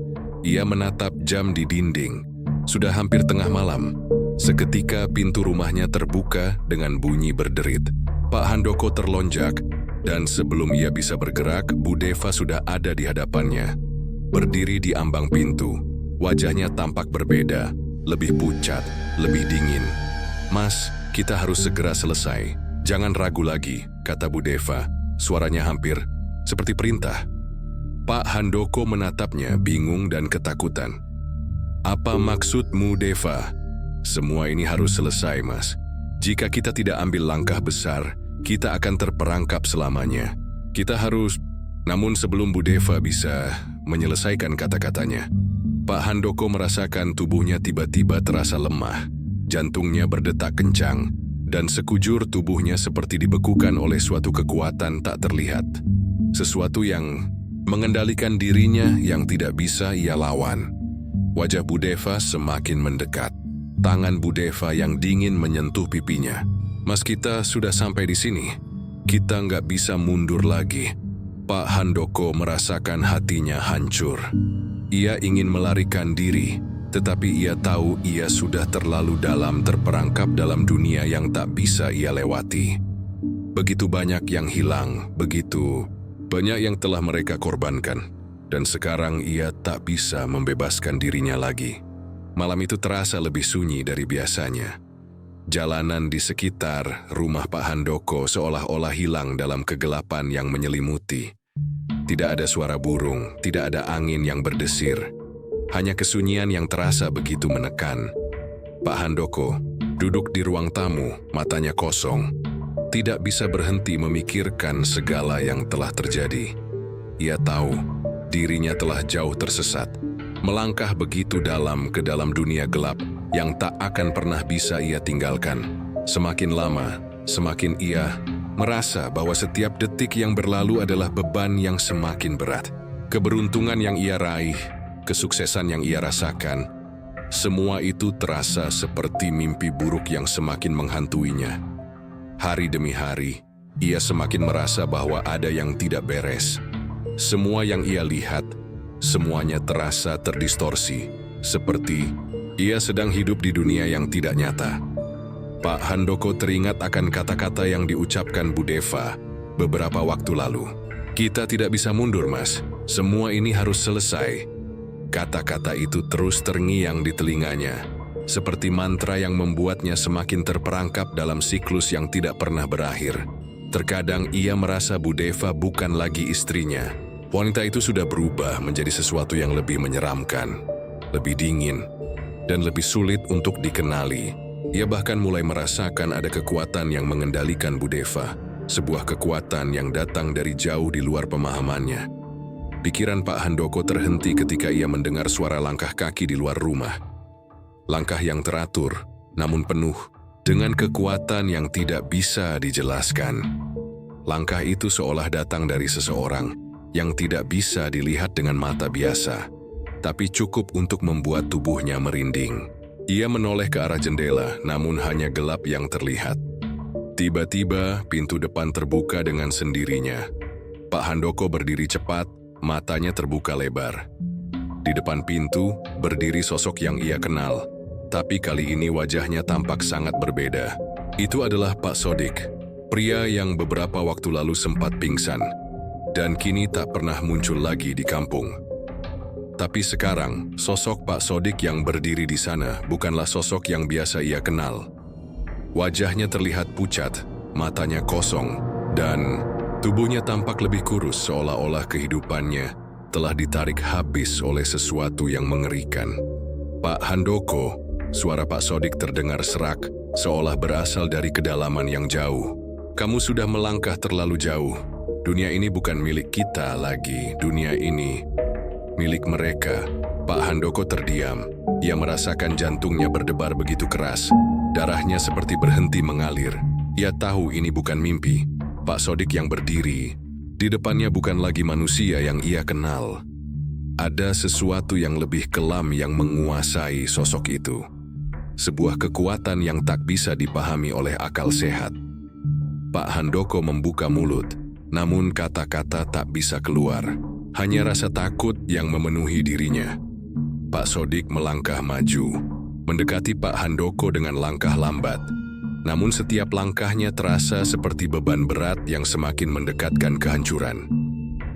Ia menatap jam di dinding, sudah hampir tengah malam. Seketika pintu rumahnya terbuka dengan bunyi berderit. Pak Handoko terlonjak, dan sebelum ia bisa bergerak, Bu Deva sudah ada di hadapannya. Berdiri di ambang pintu, wajahnya tampak berbeda, lebih pucat, lebih dingin. Mas, kita harus segera selesai. Jangan ragu lagi, kata Bu Deva. Suaranya hampir seperti perintah. Pak Handoko menatapnya bingung dan ketakutan. Apa maksudmu, Deva? Semua ini harus selesai, Mas. Jika kita tidak ambil langkah besar, kita akan terperangkap selamanya. Kita harus... Namun sebelum Bu Deva bisa menyelesaikan kata-katanya, Pak Handoko merasakan tubuhnya tiba-tiba terasa lemah. Jantungnya berdetak kencang, dan sekujur tubuhnya seperti dibekukan oleh suatu kekuatan tak terlihat. Sesuatu yang mengendalikan dirinya yang tidak bisa ia lawan. Wajah Bu Deva semakin mendekat. Tangan Bu Deva yang dingin menyentuh pipinya. Mas, kita sudah sampai di sini. Kita nggak bisa mundur lagi. Pak Handoko merasakan hatinya hancur. Ia ingin melarikan diri, tetapi ia tahu ia sudah terlalu dalam terperangkap dalam dunia yang tak bisa ia lewati. Begitu banyak yang hilang, begitu banyak yang telah mereka korbankan, dan sekarang ia tak bisa membebaskan dirinya lagi. Malam itu terasa lebih sunyi dari biasanya. Jalanan di sekitar rumah Pak Handoko seolah-olah hilang dalam kegelapan yang menyelimuti. Tidak ada suara burung, tidak ada angin yang berdesir. Hanya kesunyian yang terasa begitu menekan. Pak Handoko duduk di ruang tamu, matanya kosong. Tidak bisa berhenti memikirkan segala yang telah terjadi. Ia tahu dirinya telah jauh tersesat, melangkah begitu dalam ke dalam dunia gelap yang tak akan pernah bisa ia tinggalkan. Semakin lama, semakin ia merasa bahwa setiap detik yang berlalu adalah beban yang semakin berat. Keberuntungan yang ia raih, kesuksesan yang ia rasakan, semua itu terasa seperti mimpi buruk yang semakin menghantuinya. Hari demi hari, ia semakin merasa bahwa ada yang tidak beres. Semua yang ia lihat, semuanya terasa terdistorsi, seperti ia sedang hidup di dunia yang tidak nyata. Pak Handoko teringat akan kata-kata yang diucapkan Bu Deva beberapa waktu lalu. Kita tidak bisa mundur, Mas. Semua ini harus selesai. Kata-kata itu terus terngiang di telinganya, seperti mantra yang membuatnya semakin terperangkap dalam siklus yang tidak pernah berakhir. Terkadang ia merasa Bu Deva bukan lagi istrinya. Wanita itu sudah berubah menjadi sesuatu yang lebih menyeramkan, lebih dingin, dan lebih sulit untuk dikenali. Ia bahkan mulai merasakan ada kekuatan yang mengendalikan Bu Deva, sebuah kekuatan yang datang dari jauh di luar pemahamannya. Pikiran Pak Handoko terhenti ketika ia mendengar suara langkah kaki di luar rumah. Langkah yang teratur, namun penuh dengan kekuatan yang tidak bisa dijelaskan. Langkah itu seolah datang dari seseorang yang tidak bisa dilihat dengan mata biasa, tapi cukup untuk membuat tubuhnya merinding. Ia menoleh ke arah jendela, namun hanya gelap yang terlihat. Tiba-tiba, pintu depan terbuka dengan sendirinya. Pak Handoko berdiri cepat, matanya terbuka lebar. Di depan pintu, berdiri sosok yang ia kenal, tapi kali ini wajahnya tampak sangat berbeda. Itu adalah Pak Sodik, pria yang beberapa waktu lalu sempat pingsan, dan kini tak pernah muncul lagi di kampung. Tapi sekarang, sosok Pak Sodik yang berdiri di sana bukanlah sosok yang biasa ia kenal. Wajahnya terlihat pucat, matanya kosong, dan tubuhnya tampak lebih kurus seolah-olah kehidupannya telah ditarik habis oleh sesuatu yang mengerikan. Pak Handoko, suara Pak Sodik terdengar serak, seolah berasal dari kedalaman yang jauh. Kamu sudah melangkah terlalu jauh. Dunia ini bukan milik kita lagi, dunia ini milik mereka. Pak Handoko terdiam. Ia merasakan jantungnya berdebar begitu keras. Darahnya seperti berhenti mengalir. Ia tahu ini bukan mimpi. Pak Sodik yang berdiri di depannya bukan lagi manusia yang ia kenal. Ada sesuatu yang lebih kelam yang menguasai sosok itu. Sebuah kekuatan yang tak bisa dipahami oleh akal sehat. Pak Handoko membuka mulut, namun kata-kata tak bisa keluar. Hanya rasa takut yang memenuhi dirinya. Pak Sodik melangkah maju, mendekati Pak Handoko dengan langkah lambat. Namun setiap langkahnya terasa seperti beban berat yang semakin mendekatkan kehancuran.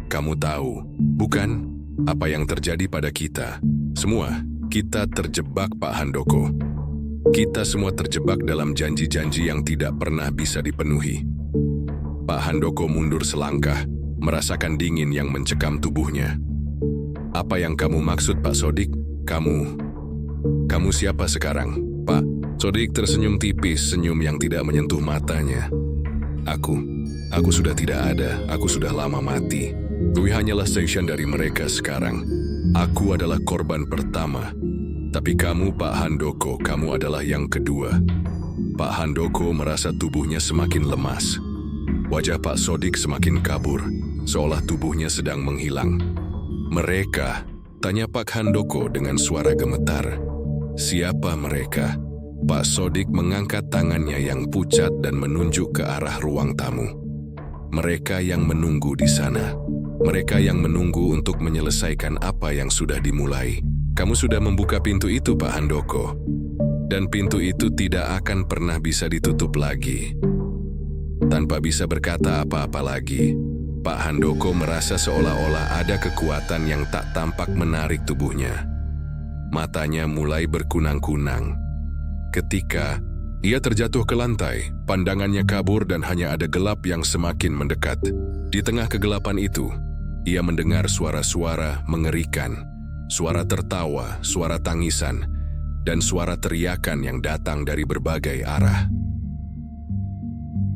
Kamu tahu, bukan, apa yang terjadi pada kita? Semua, kita terjebak, Pak Handoko. Kita semua terjebak dalam janji-janji yang tidak pernah bisa dipenuhi. Pak Handoko mundur selangkah, merasakan dingin yang mencekam tubuhnya. Apa yang kamu maksud, Pak Sodik? Kamu siapa sekarang, Pak? Sodik tersenyum tipis, senyum yang tidak menyentuh matanya. Aku sudah tidak ada, aku sudah lama mati. Gue hanyalah station dari mereka sekarang. Aku adalah korban pertama. Tapi kamu, Pak Handoko, kamu adalah yang kedua. Pak Handoko merasa tubuhnya semakin lemas. Wajah Pak Sodik semakin kabur, seolah tubuhnya sedang menghilang. Mereka, tanya Pak Handoko dengan suara gemetar. Siapa mereka? Pak Sodik mengangkat tangannya yang pucat dan menunjuk ke arah ruang tamu. Mereka yang menunggu di sana. Mereka yang menunggu untuk menyelesaikan apa yang sudah dimulai. Kamu sudah membuka pintu itu, Pak Handoko. Dan pintu itu tidak akan pernah bisa ditutup lagi. Tanpa bisa berkata apa-apa lagi, Pak Handoko merasa seolah-olah ada kekuatan yang tak tampak menarik tubuhnya. Matanya mulai berkunang-kunang. Ketika ia terjatuh ke lantai, pandangannya kabur dan hanya ada gelap yang semakin mendekat. Di tengah kegelapan itu, ia mendengar suara-suara mengerikan, suara tertawa, suara tangisan, dan suara teriakan yang datang dari berbagai arah.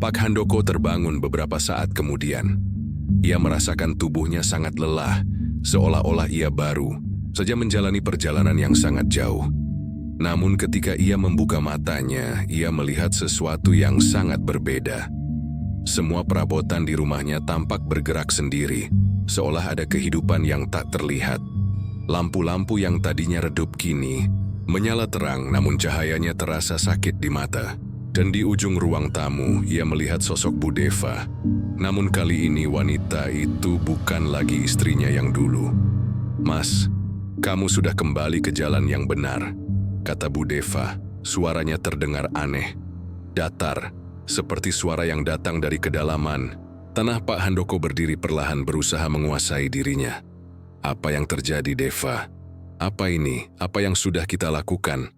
Pak Handoko terbangun beberapa saat kemudian. Ia merasakan tubuhnya sangat lelah, seolah-olah ia baru saja menjalani perjalanan yang sangat jauh. Namun ketika ia membuka matanya, ia melihat sesuatu yang sangat berbeda. Semua perabotan di rumahnya tampak bergerak sendiri, seolah ada kehidupan yang tak terlihat. Lampu-lampu yang tadinya redup kini menyala terang, namun cahayanya terasa sakit di mata. Dan di ujung ruang tamu, ia melihat sosok Bu Deva. Namun kali ini wanita itu bukan lagi istrinya yang dulu. "Mas, kamu sudah kembali ke jalan yang benar," kata Bu Deva. Suaranya terdengar aneh, datar, seperti suara yang datang dari kedalaman. Tanah. Pak Handoko berdiri perlahan, berusaha menguasai dirinya. "Apa yang terjadi, Deva? Apa ini? Apa yang sudah kita lakukan?"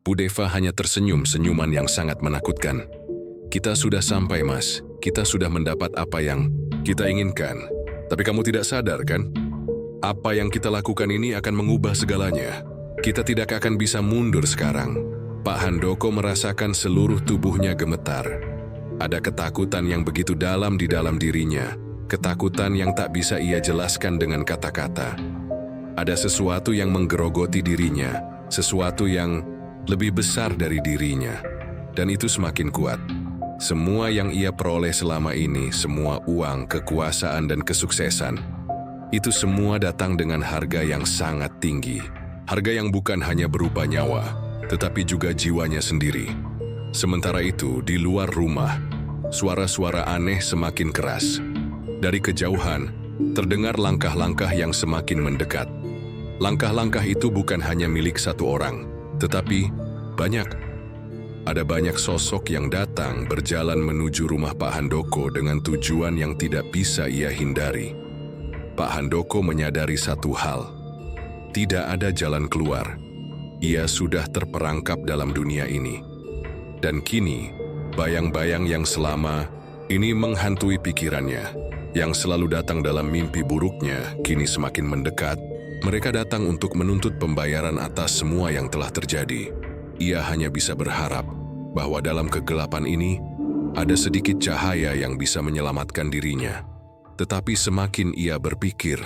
Bu Deva hanya tersenyum senyuman yang sangat menakutkan. "Kita sudah sampai, Mas. Kita sudah mendapat apa yang kita inginkan. Tapi kamu tidak sadar, kan? Apa yang kita lakukan ini akan mengubah segalanya. Kita tidak akan bisa mundur sekarang." Pak Handoko merasakan seluruh tubuhnya gemetar. Ada ketakutan yang begitu dalam di dalam dirinya, ketakutan yang tak bisa ia jelaskan dengan kata-kata. Ada sesuatu yang menggerogoti dirinya, sesuatu yang lebih besar dari dirinya, dan itu semakin kuat. Semua yang ia peroleh selama ini, semua uang, kekuasaan, dan kesuksesan, itu semua datang dengan harga yang sangat tinggi. Harga yang bukan hanya berupa nyawa, tetapi juga jiwanya sendiri. Sementara itu, di luar rumah, suara-suara aneh semakin keras. Dari kejauhan, terdengar langkah-langkah yang semakin mendekat. Langkah-langkah itu bukan hanya milik satu orang, tetapi banyak. Ada banyak sosok yang datang berjalan menuju rumah Pak Handoko dengan tujuan yang tidak bisa ia hindari. Pak Handoko menyadari satu hal. Tidak ada jalan keluar. Ia sudah terperangkap dalam dunia ini. Dan kini, bayang-bayang yang selama ini menghantui pikirannya, yang selalu datang dalam mimpi buruknya, kini semakin mendekat. Mereka datang untuk menuntut pembayaran atas semua yang telah terjadi. Ia hanya bisa berharap bahwa dalam kegelapan ini ada sedikit cahaya yang bisa menyelamatkan dirinya. Tetapi semakin ia berpikir,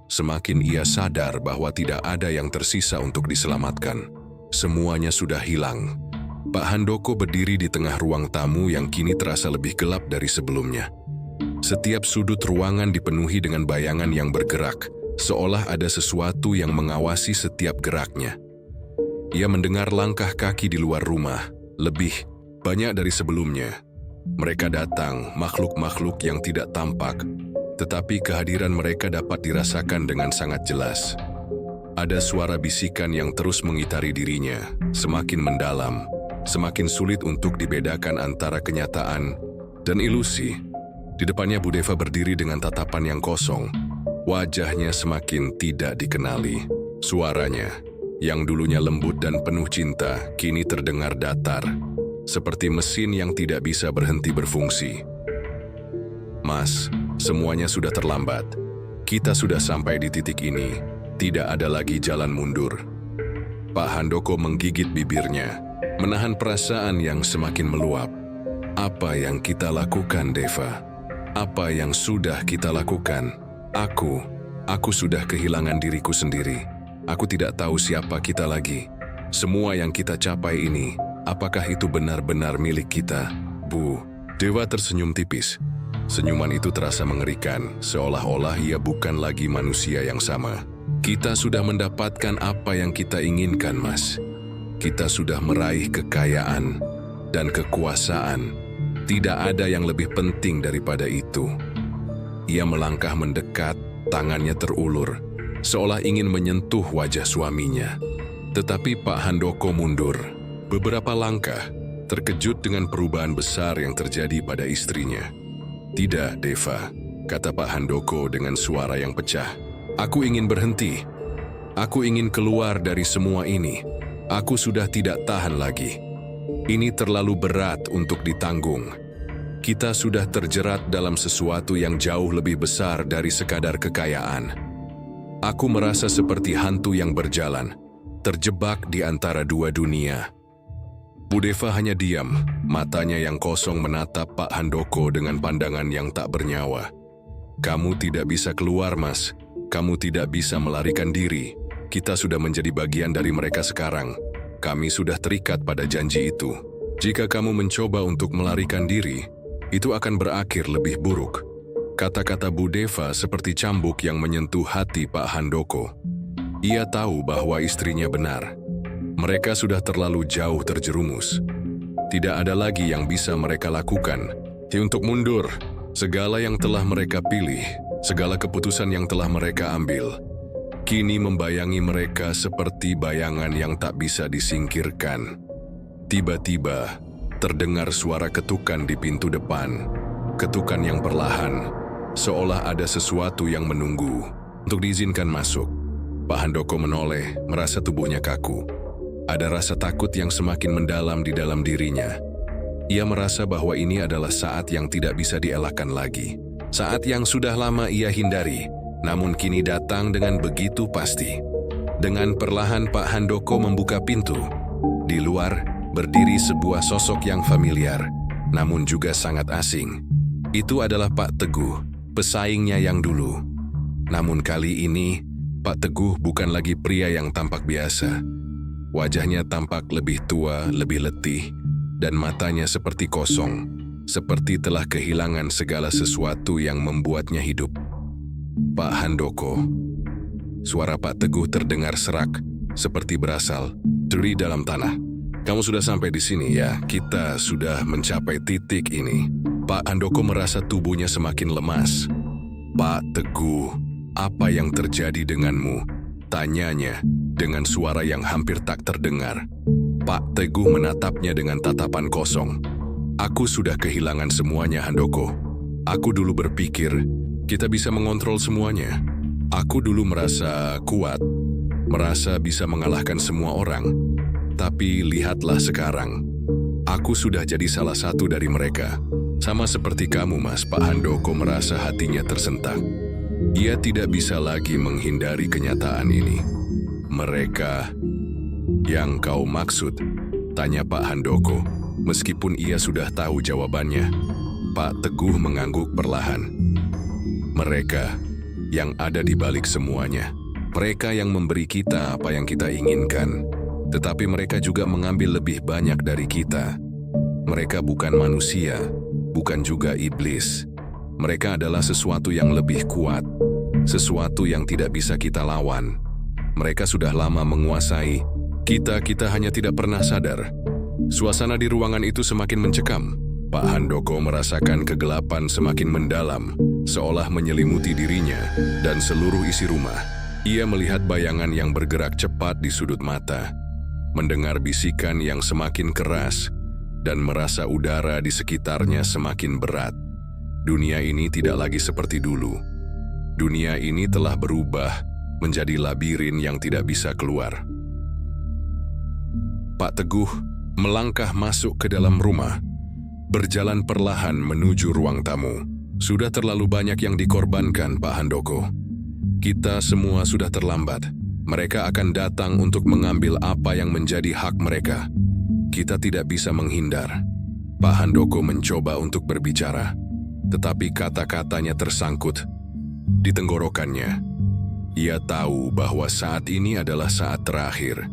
semakin ia sadar bahwa tidak ada yang tersisa untuk diselamatkan. Semuanya sudah hilang. Pak Handoko berdiri di tengah ruang tamu yang kini terasa lebih gelap dari sebelumnya. Setiap sudut ruangan dipenuhi dengan bayangan yang bergerak, seolah ada sesuatu yang mengawasi setiap geraknya. Ia mendengar langkah kaki di luar rumah, lebih banyak dari sebelumnya. Mereka datang, makhluk-makhluk yang tidak tampak, tetapi kehadiran mereka dapat dirasakan dengan sangat jelas. Ada suara bisikan yang terus mengitari dirinya, semakin mendalam, semakin sulit untuk dibedakan antara kenyataan dan ilusi. Di depannya Bu Deva berdiri dengan tatapan yang kosong. Wajahnya semakin tidak dikenali. Suaranya, yang dulunya lembut dan penuh cinta, kini terdengar datar, seperti mesin yang tidak bisa berhenti berfungsi. "Mas, semuanya sudah terlambat. Kita sudah sampai di titik ini. Tidak ada lagi jalan mundur." Pak Handoko menggigit bibirnya, menahan perasaan yang semakin meluap. "Apa yang kita lakukan, Deva? Apa yang sudah kita lakukan? Aku sudah kehilangan diriku sendiri. Aku tidak tahu siapa kita lagi. Semua yang kita capai ini, apakah itu benar-benar milik kita?" Bu Dewa tersenyum tipis. Senyuman itu terasa mengerikan, seolah-olah ia bukan lagi manusia yang sama. "Kita sudah mendapatkan apa yang kita inginkan, Mas. Kita sudah meraih kekayaan dan kekuasaan. Tidak ada yang lebih penting daripada itu." Ia melangkah mendekat, Tangannya terulur, seolah ingin menyentuh wajah suaminya. Tetapi Pak Handoko mundur beberapa langkah, terkejut dengan perubahan besar yang terjadi pada istrinya. "Tidak, Deva," kata Pak Handoko dengan suara yang pecah. "Aku ingin berhenti. Aku ingin keluar dari semua ini. Aku sudah tidak tahan lagi. Ini terlalu berat untuk ditanggung. Kita sudah terjerat dalam sesuatu yang jauh lebih besar dari sekadar kekayaan. Aku merasa seperti hantu yang berjalan, terjebak di antara dua dunia." Bu Deva hanya diam, matanya yang kosong menatap Pak Handoko dengan pandangan yang tak bernyawa. "Kamu tidak bisa keluar, Mas. Kamu tidak bisa melarikan diri. Kita sudah menjadi bagian dari mereka sekarang. Kami sudah terikat pada janji itu. Jika kamu mencoba untuk melarikan diri, itu akan berakhir lebih buruk." Kata-kata Bu Deva seperti cambuk yang menyentuh hati Pak Handoko. Ia tahu bahwa istrinya benar. Mereka sudah terlalu jauh terjerumus. Tidak ada lagi yang bisa mereka lakukan untuk mundur. Segala yang telah mereka pilih, segala keputusan yang telah mereka ambil, kini membayangi mereka seperti bayangan yang tak bisa disingkirkan. Tiba-tiba, terdengar suara ketukan di pintu depan. Ketukan yang perlahan, seolah ada sesuatu yang menunggu untuk diizinkan masuk. Pak Handoko menoleh, merasa tubuhnya kaku. Ada rasa takut yang semakin mendalam di dalam dirinya. Ia merasa bahwa ini adalah saat yang tidak bisa dielakkan lagi. Saat yang sudah lama ia hindari, namun kini datang dengan begitu pasti. Dengan perlahan Pak Handoko membuka pintu. Di luar, berdiri sebuah sosok yang familiar, namun juga sangat asing. Itu adalah Pak Teguh, pesaingnya yang dulu. Namun kali ini, Pak Teguh bukan lagi pria yang tampak biasa. Wajahnya tampak lebih tua, lebih letih, dan matanya seperti kosong, seperti telah kehilangan segala sesuatu yang membuatnya hidup. "Pak Handoko." Suara Pak Teguh terdengar serak, seperti berasal dari dalam tanah. "Kamu sudah sampai di sini ya, kita sudah mencapai titik ini." Pak Handoko merasa tubuhnya semakin lemas. "Pak Teguh, apa yang terjadi denganmu?" tanyanya dengan suara yang hampir tak terdengar. Pak Teguh menatapnya dengan tatapan kosong. "Aku sudah kehilangan semuanya, Handoko. Aku dulu berpikir kita bisa mengontrol semuanya. Aku dulu merasa kuat, merasa bisa mengalahkan semua orang. Tapi lihatlah sekarang. Aku sudah jadi salah satu dari mereka. Sama seperti kamu, Mas." Pak Handoko merasa hatinya tersentak. Ia tidak bisa lagi menghindari kenyataan ini. "Mereka yang kau maksud?" tanya Pak Handoko, meskipun ia sudah tahu jawabannya. Pak Teguh mengangguk perlahan. "Mereka yang ada di balik semuanya. Mereka yang memberi kita apa yang kita inginkan. Tetapi mereka juga mengambil lebih banyak dari kita. Mereka bukan manusia, bukan juga iblis. Mereka adalah sesuatu yang lebih kuat, sesuatu yang tidak bisa kita lawan. Mereka sudah lama menguasai. Kita hanya tidak pernah sadar." Suasana di ruangan itu semakin mencekam. Pak Handoko merasakan kegelapan semakin mendalam, seolah menyelimuti dirinya dan seluruh isi rumah. Ia melihat bayangan yang bergerak cepat di sudut mata, mendengar bisikan yang semakin keras, dan merasa udara di sekitarnya semakin berat. Dunia ini tidak lagi seperti dulu. Dunia ini telah berubah menjadi labirin yang tidak bisa keluar. Pak Teguh melangkah masuk ke dalam rumah, berjalan perlahan menuju ruang tamu. "Sudah terlalu banyak yang dikorbankan, Pak Handoko. Kita semua sudah terlambat. Mereka akan datang untuk mengambil apa yang menjadi hak mereka. Kita tidak bisa menghindar." Pak Handoko mencoba untuk berbicara, tetapi kata-katanya tersangkut di tenggorokannya. Ia tahu bahwa saat ini adalah saat terakhir,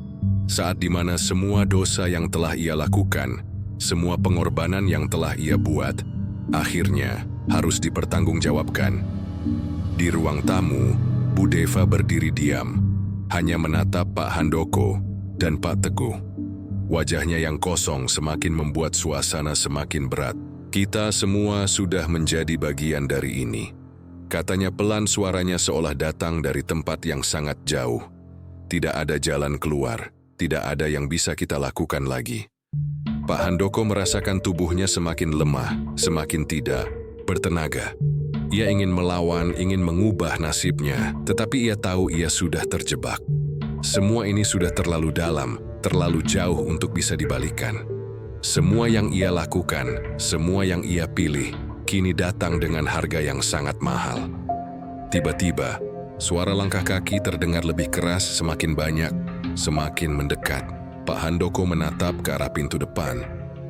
saat di mana semua dosa yang telah ia lakukan, semua pengorbanan yang telah ia buat, akhirnya harus dipertanggungjawabkan. Di ruang tamu, Bu Deva berdiri diam, hanya menatap Pak Handoko dan Pak Teguh. Wajahnya yang kosong semakin membuat suasana semakin berat. "Kita semua sudah menjadi bagian dari ini. Katanya pelan, suaranya seolah datang dari tempat yang sangat jauh. Tidak ada jalan keluar, tidak ada yang bisa kita lakukan lagi. Pak Handoko merasakan tubuhnya semakin lemah, semakin tidak bertenaga. Ia ingin melawan, ingin mengubah nasibnya, tetapi ia tahu ia sudah terjebak. Semua ini sudah terlalu dalam, terlalu jauh untuk bisa dibalikan. Semua yang ia lakukan, semua yang ia pilih, kini datang dengan harga yang sangat mahal. Tiba-tiba, suara langkah kaki terdengar lebih keras, semakin banyak, semakin mendekat. Pak Handoko menatap ke arah pintu depan,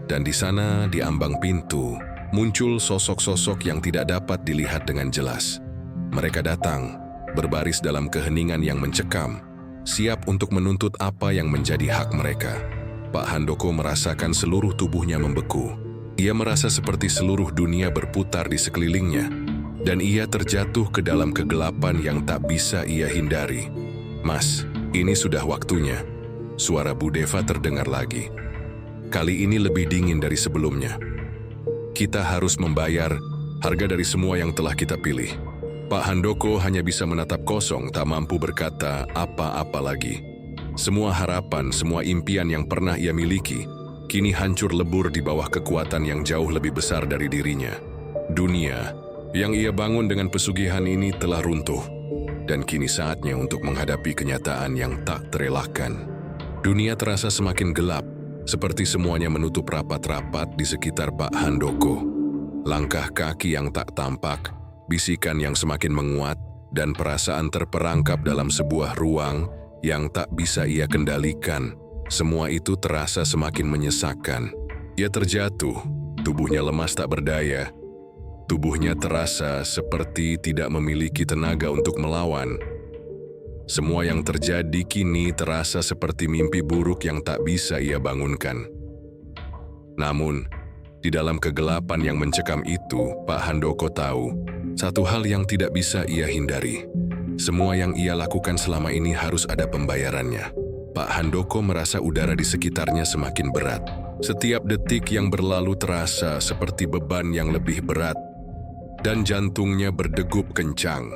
dan di sana, di ambang pintu, muncul sosok-sosok yang tidak dapat dilihat dengan jelas. Mereka datang, berbaris dalam keheningan yang mencekam, siap untuk menuntut apa yang menjadi hak mereka. Pak Handoko merasakan seluruh tubuhnya membeku. Ia merasa seperti seluruh dunia berputar di sekelilingnya, dan ia terjatuh ke dalam kegelapan yang tak bisa ia hindari. "Mas, ini sudah waktunya." Suara Bu Deva terdengar lagi. Kali ini lebih dingin dari sebelumnya. "Kita harus membayar harga dari semua yang telah kita pilih." Pak Handoko hanya bisa menatap kosong, tak mampu berkata apa-apa lagi. Semua harapan, semua impian yang pernah ia miliki, kini hancur lebur di bawah kekuatan yang jauh lebih besar dari dirinya. Dunia yang ia bangun dengan pesugihan ini telah runtuh, dan kini saatnya untuk menghadapi kenyataan yang tak terelakkan. Dunia terasa semakin gelap, seperti semuanya menutup rapat-rapat di sekitar Pak Handoko. Langkah kaki yang tak tampak, bisikan yang semakin menguat, dan perasaan terperangkap dalam sebuah ruang yang tak bisa ia kendalikan. Semua itu terasa semakin menyesakkan. Ia terjatuh, tubuhnya lemas tak berdaya. Tubuhnya terasa seperti tidak memiliki tenaga untuk melawan. Semua yang terjadi kini terasa seperti mimpi buruk yang tak bisa ia bangunkan. Namun, di dalam kegelapan yang mencekam itu, Pak Handoko tahu satu hal yang tidak bisa ia hindari. Semua yang ia lakukan selama ini harus ada pembayarannya. Pak Handoko merasa udara di sekitarnya semakin berat. Setiap detik yang berlalu terasa seperti beban yang lebih berat, dan jantungnya berdegup kencang.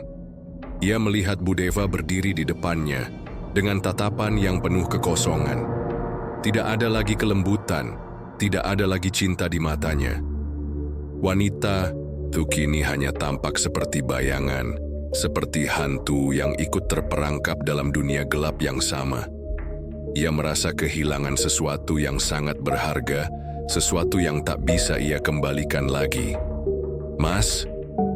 Ia melihat Bu Deva berdiri di depannya dengan tatapan yang penuh kekosongan. Tidak ada lagi kelembutan, tidak ada lagi cinta di matanya. Wanita itu kini hanya tampak seperti bayangan, seperti hantu yang ikut terperangkap dalam dunia gelap yang sama. Ia merasa kehilangan sesuatu yang sangat berharga, sesuatu yang tak bisa ia kembalikan lagi. "Mas,"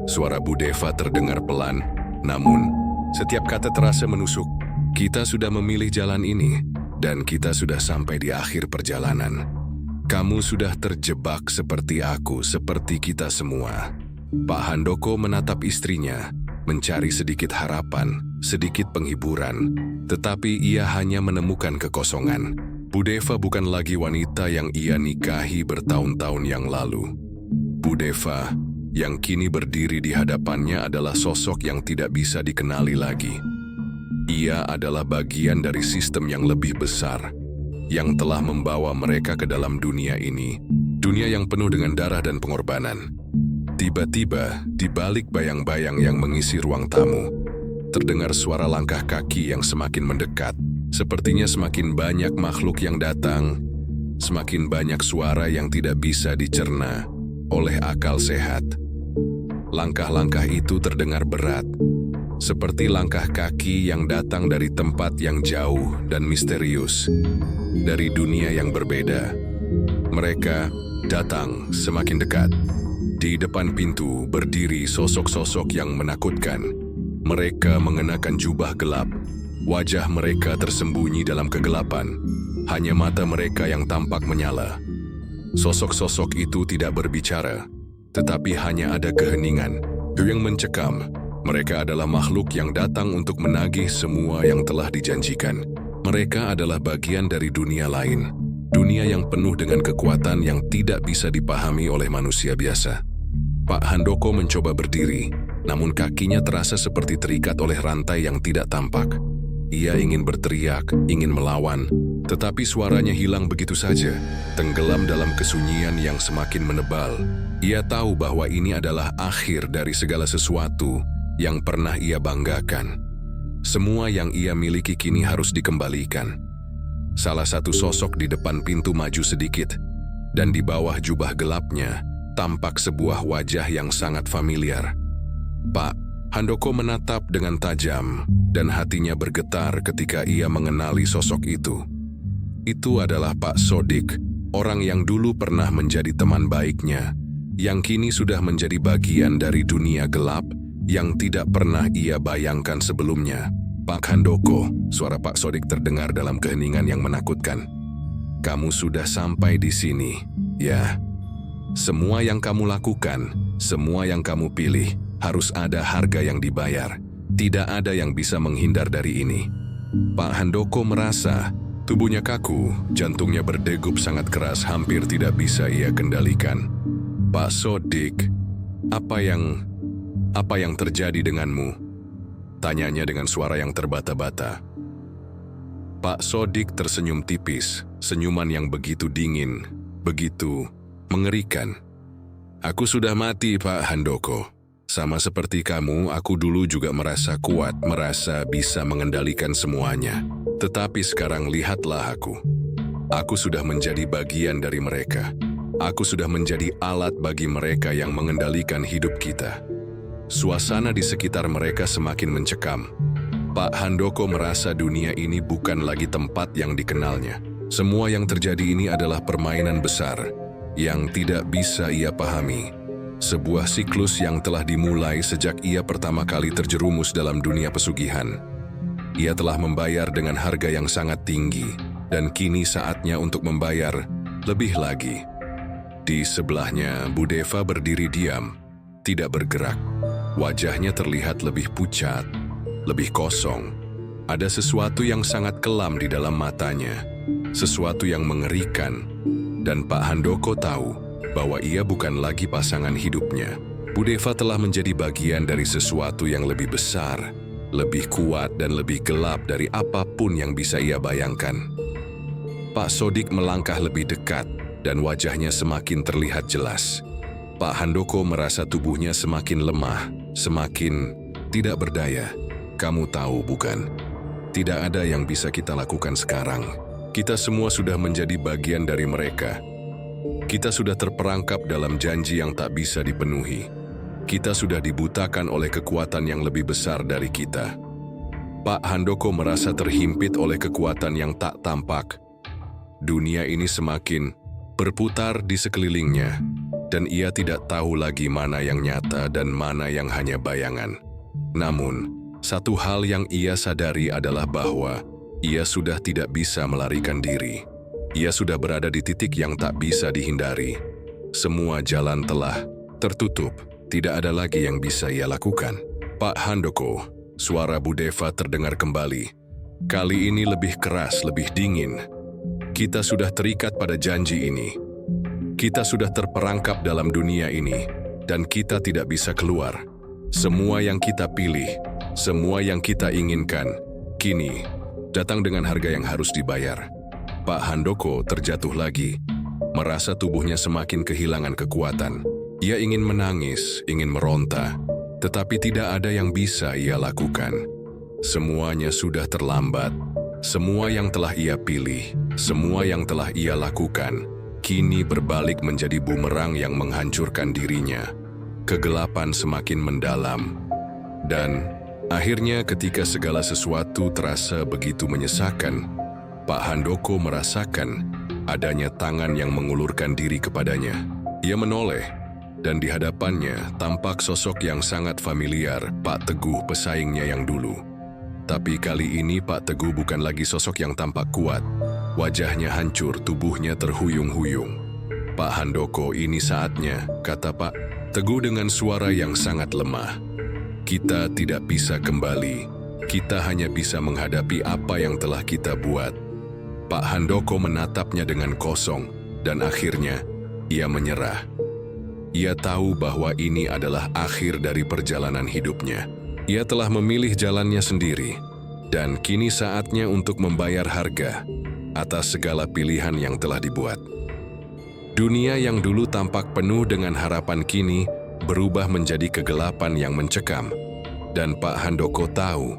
suara Bu Deva terdengar pelan, namun setiap kata terasa menusuk. "Kita sudah memilih jalan ini, dan kita sudah sampai di akhir perjalanan. Kamu sudah terjebak seperti aku, seperti kita semua." Pak Handoko menatap istrinya, mencari sedikit harapan, sedikit penghiburan, tetapi ia hanya menemukan kekosongan. Bu Deva bukan lagi wanita yang ia nikahi bertahun-tahun yang lalu. Bu Deva yang kini berdiri di hadapannya adalah sosok yang tidak bisa dikenali lagi. Ia adalah bagian dari sistem yang lebih besar, yang telah membawa mereka ke dalam dunia ini, dunia yang penuh dengan darah dan pengorbanan. Tiba-tiba, di balik bayang-bayang yang mengisi ruang tamu, terdengar suara langkah kaki yang semakin mendekat. Sepertinya semakin banyak makhluk yang datang, semakin banyak suara yang tidak bisa dicerna oleh akal sehat. Langkah-langkah itu terdengar berat, seperti langkah kaki yang datang dari tempat yang jauh dan misterius, dari dunia yang berbeda. Mereka datang semakin dekat. Di depan pintu berdiri sosok-sosok yang menakutkan. Mereka mengenakan jubah gelap. Wajah mereka tersembunyi dalam kegelapan. Hanya mata mereka yang tampak menyala. Sosok-sosok itu tidak berbicara, tetapi hanya ada keheningan yang mencekam. Mereka adalah makhluk yang datang untuk menagih semua yang telah dijanjikan. Mereka adalah bagian dari dunia lain. Dunia yang penuh dengan kekuatan yang tidak bisa dipahami oleh manusia biasa. Pak Handoko mencoba berdiri, namun kakinya terasa seperti terikat oleh rantai yang tidak tampak. Ia ingin berteriak, ingin melawan, tetapi suaranya hilang begitu saja, tenggelam dalam kesunyian yang semakin menebal. Ia tahu bahwa ini adalah akhir dari segala sesuatu yang pernah ia banggakan. Semua yang ia miliki kini harus dikembalikan. Salah satu sosok di depan pintu maju sedikit, dan di bawah jubah gelapnya tampak sebuah wajah yang sangat familiar. Pak Handoko menatap dengan tajam, dan hatinya bergetar ketika ia mengenali sosok itu. Itu adalah Pak Sodik, orang yang dulu pernah menjadi teman baiknya, yang kini sudah menjadi bagian dari dunia gelap yang tidak pernah ia bayangkan sebelumnya. Pak Handoko, suara Pak Sodik terdengar dalam keheningan yang menakutkan. Kamu sudah sampai di sini, ya. Semua yang kamu lakukan, semua yang kamu pilih, harus ada harga yang dibayar. Tidak ada yang bisa menghindar dari ini. Pak Handoko merasa tubuhnya kaku, jantungnya berdegup sangat keras, hampir tidak bisa ia kendalikan. Pak Sodik, apa yang terjadi denganmu? Tanyanya dengan suara yang terbata-bata. Pak Sodik tersenyum tipis, senyuman yang begitu dingin, begitu mengerikan. Aku sudah mati, Pak Handoko. Sama seperti kamu, aku dulu juga merasa kuat, merasa bisa mengendalikan semuanya. Tetapi sekarang lihatlah aku. Aku sudah menjadi bagian dari mereka. Aku sudah menjadi alat bagi mereka yang mengendalikan hidup kita. Suasana di sekitar mereka semakin mencekam. Pak Handoko merasa dunia ini bukan lagi tempat yang dikenalnya. Semua yang terjadi ini adalah permainan besar yang tidak bisa ia pahami. Sebuah siklus yang telah dimulai sejak ia pertama kali terjerumus dalam dunia pesugihan. Ia telah membayar dengan harga yang sangat tinggi, dan kini saatnya untuk membayar lebih lagi. Di sebelahnya, Bu Deva berdiri diam, tidak bergerak. Wajahnya terlihat lebih pucat, lebih kosong. Ada sesuatu yang sangat kelam di dalam matanya, sesuatu yang mengerikan. Dan Pak Handoko tahu bahwa ia bukan lagi pasangan hidupnya. Bu Deva telah menjadi bagian dari sesuatu yang lebih besar, lebih kuat dan lebih gelap dari apapun yang bisa ia bayangkan. Pak Sodik melangkah lebih dekat dan wajahnya semakin terlihat jelas. Pak Handoko merasa tubuhnya semakin lemah, semakin tidak berdaya. Kamu tahu bukan? Tidak ada yang bisa kita lakukan sekarang. Kita semua sudah menjadi bagian dari mereka. Kita sudah terperangkap dalam janji yang tak bisa dipenuhi. Kita sudah dibutakan oleh kekuatan yang lebih besar dari kita. Pak Handoko merasa terhimpit oleh kekuatan yang tak tampak. Dunia ini semakin berputar di sekelilingnya, dan ia tidak tahu lagi mana yang nyata dan mana yang hanya bayangan. Namun, satu hal yang ia sadari adalah bahwa ia sudah tidak bisa melarikan diri. Ia sudah berada di titik yang tak bisa dihindari. Semua jalan telah tertutup. Tidak ada lagi yang bisa ia lakukan. Pak Handoko, suara Bu Deva terdengar kembali. Kali ini lebih keras, lebih dingin. Kita sudah terikat pada janji ini. Kita sudah terperangkap dalam dunia ini, dan kita tidak bisa keluar. Semua yang kita pilih, semua yang kita inginkan, kini datang dengan harga yang harus dibayar. Pak Handoko terjatuh lagi, merasa tubuhnya semakin kehilangan kekuatan. Ia ingin menangis, ingin meronta, tetapi tidak ada yang bisa ia lakukan. Semuanya sudah terlambat. Semua yang telah ia pilih, semua yang telah ia lakukan, kini berbalik menjadi bumerang yang menghancurkan dirinya. Kegelapan semakin mendalam. Dan akhirnya ketika segala sesuatu terasa begitu menyesakan, Pak Handoko merasakan adanya tangan yang mengulurkan diri kepadanya. Ia menoleh, dan di hadapannya tampak sosok yang sangat familiar, Pak Teguh, pesaingnya yang dulu. Tapi kali ini Pak Teguh bukan lagi sosok yang tampak kuat. Wajahnya hancur, tubuhnya terhuyung-huyung. Pak Handoko, ini saatnya, kata Pak Teguh dengan suara yang sangat lemah. Kita tidak bisa kembali. Kita hanya bisa menghadapi apa yang telah kita buat. Pak Handoko menatapnya dengan kosong, dan akhirnya ia menyerah. Ia tahu bahwa ini adalah akhir dari perjalanan hidupnya. Ia telah memilih jalannya sendiri, dan kini saatnya untuk membayar harga atas segala pilihan yang telah dibuat. Dunia yang dulu tampak penuh dengan harapan kini berubah menjadi kegelapan yang mencekam. Dan Pak Handoko tahu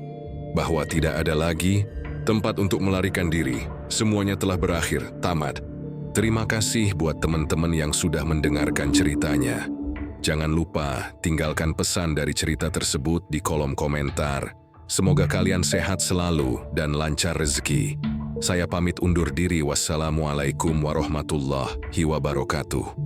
bahwa tidak ada lagi tempat untuk melarikan diri. Semuanya telah berakhir, tamat. Terima kasih buat teman-teman yang sudah mendengarkan ceritanya. Jangan lupa tinggalkan pesan dari cerita tersebut di kolom komentar. Semoga kalian sehat selalu dan lancar rezeki. Saya pamit undur diri. Wassalamualaikum warahmatullahi wabarakatuh.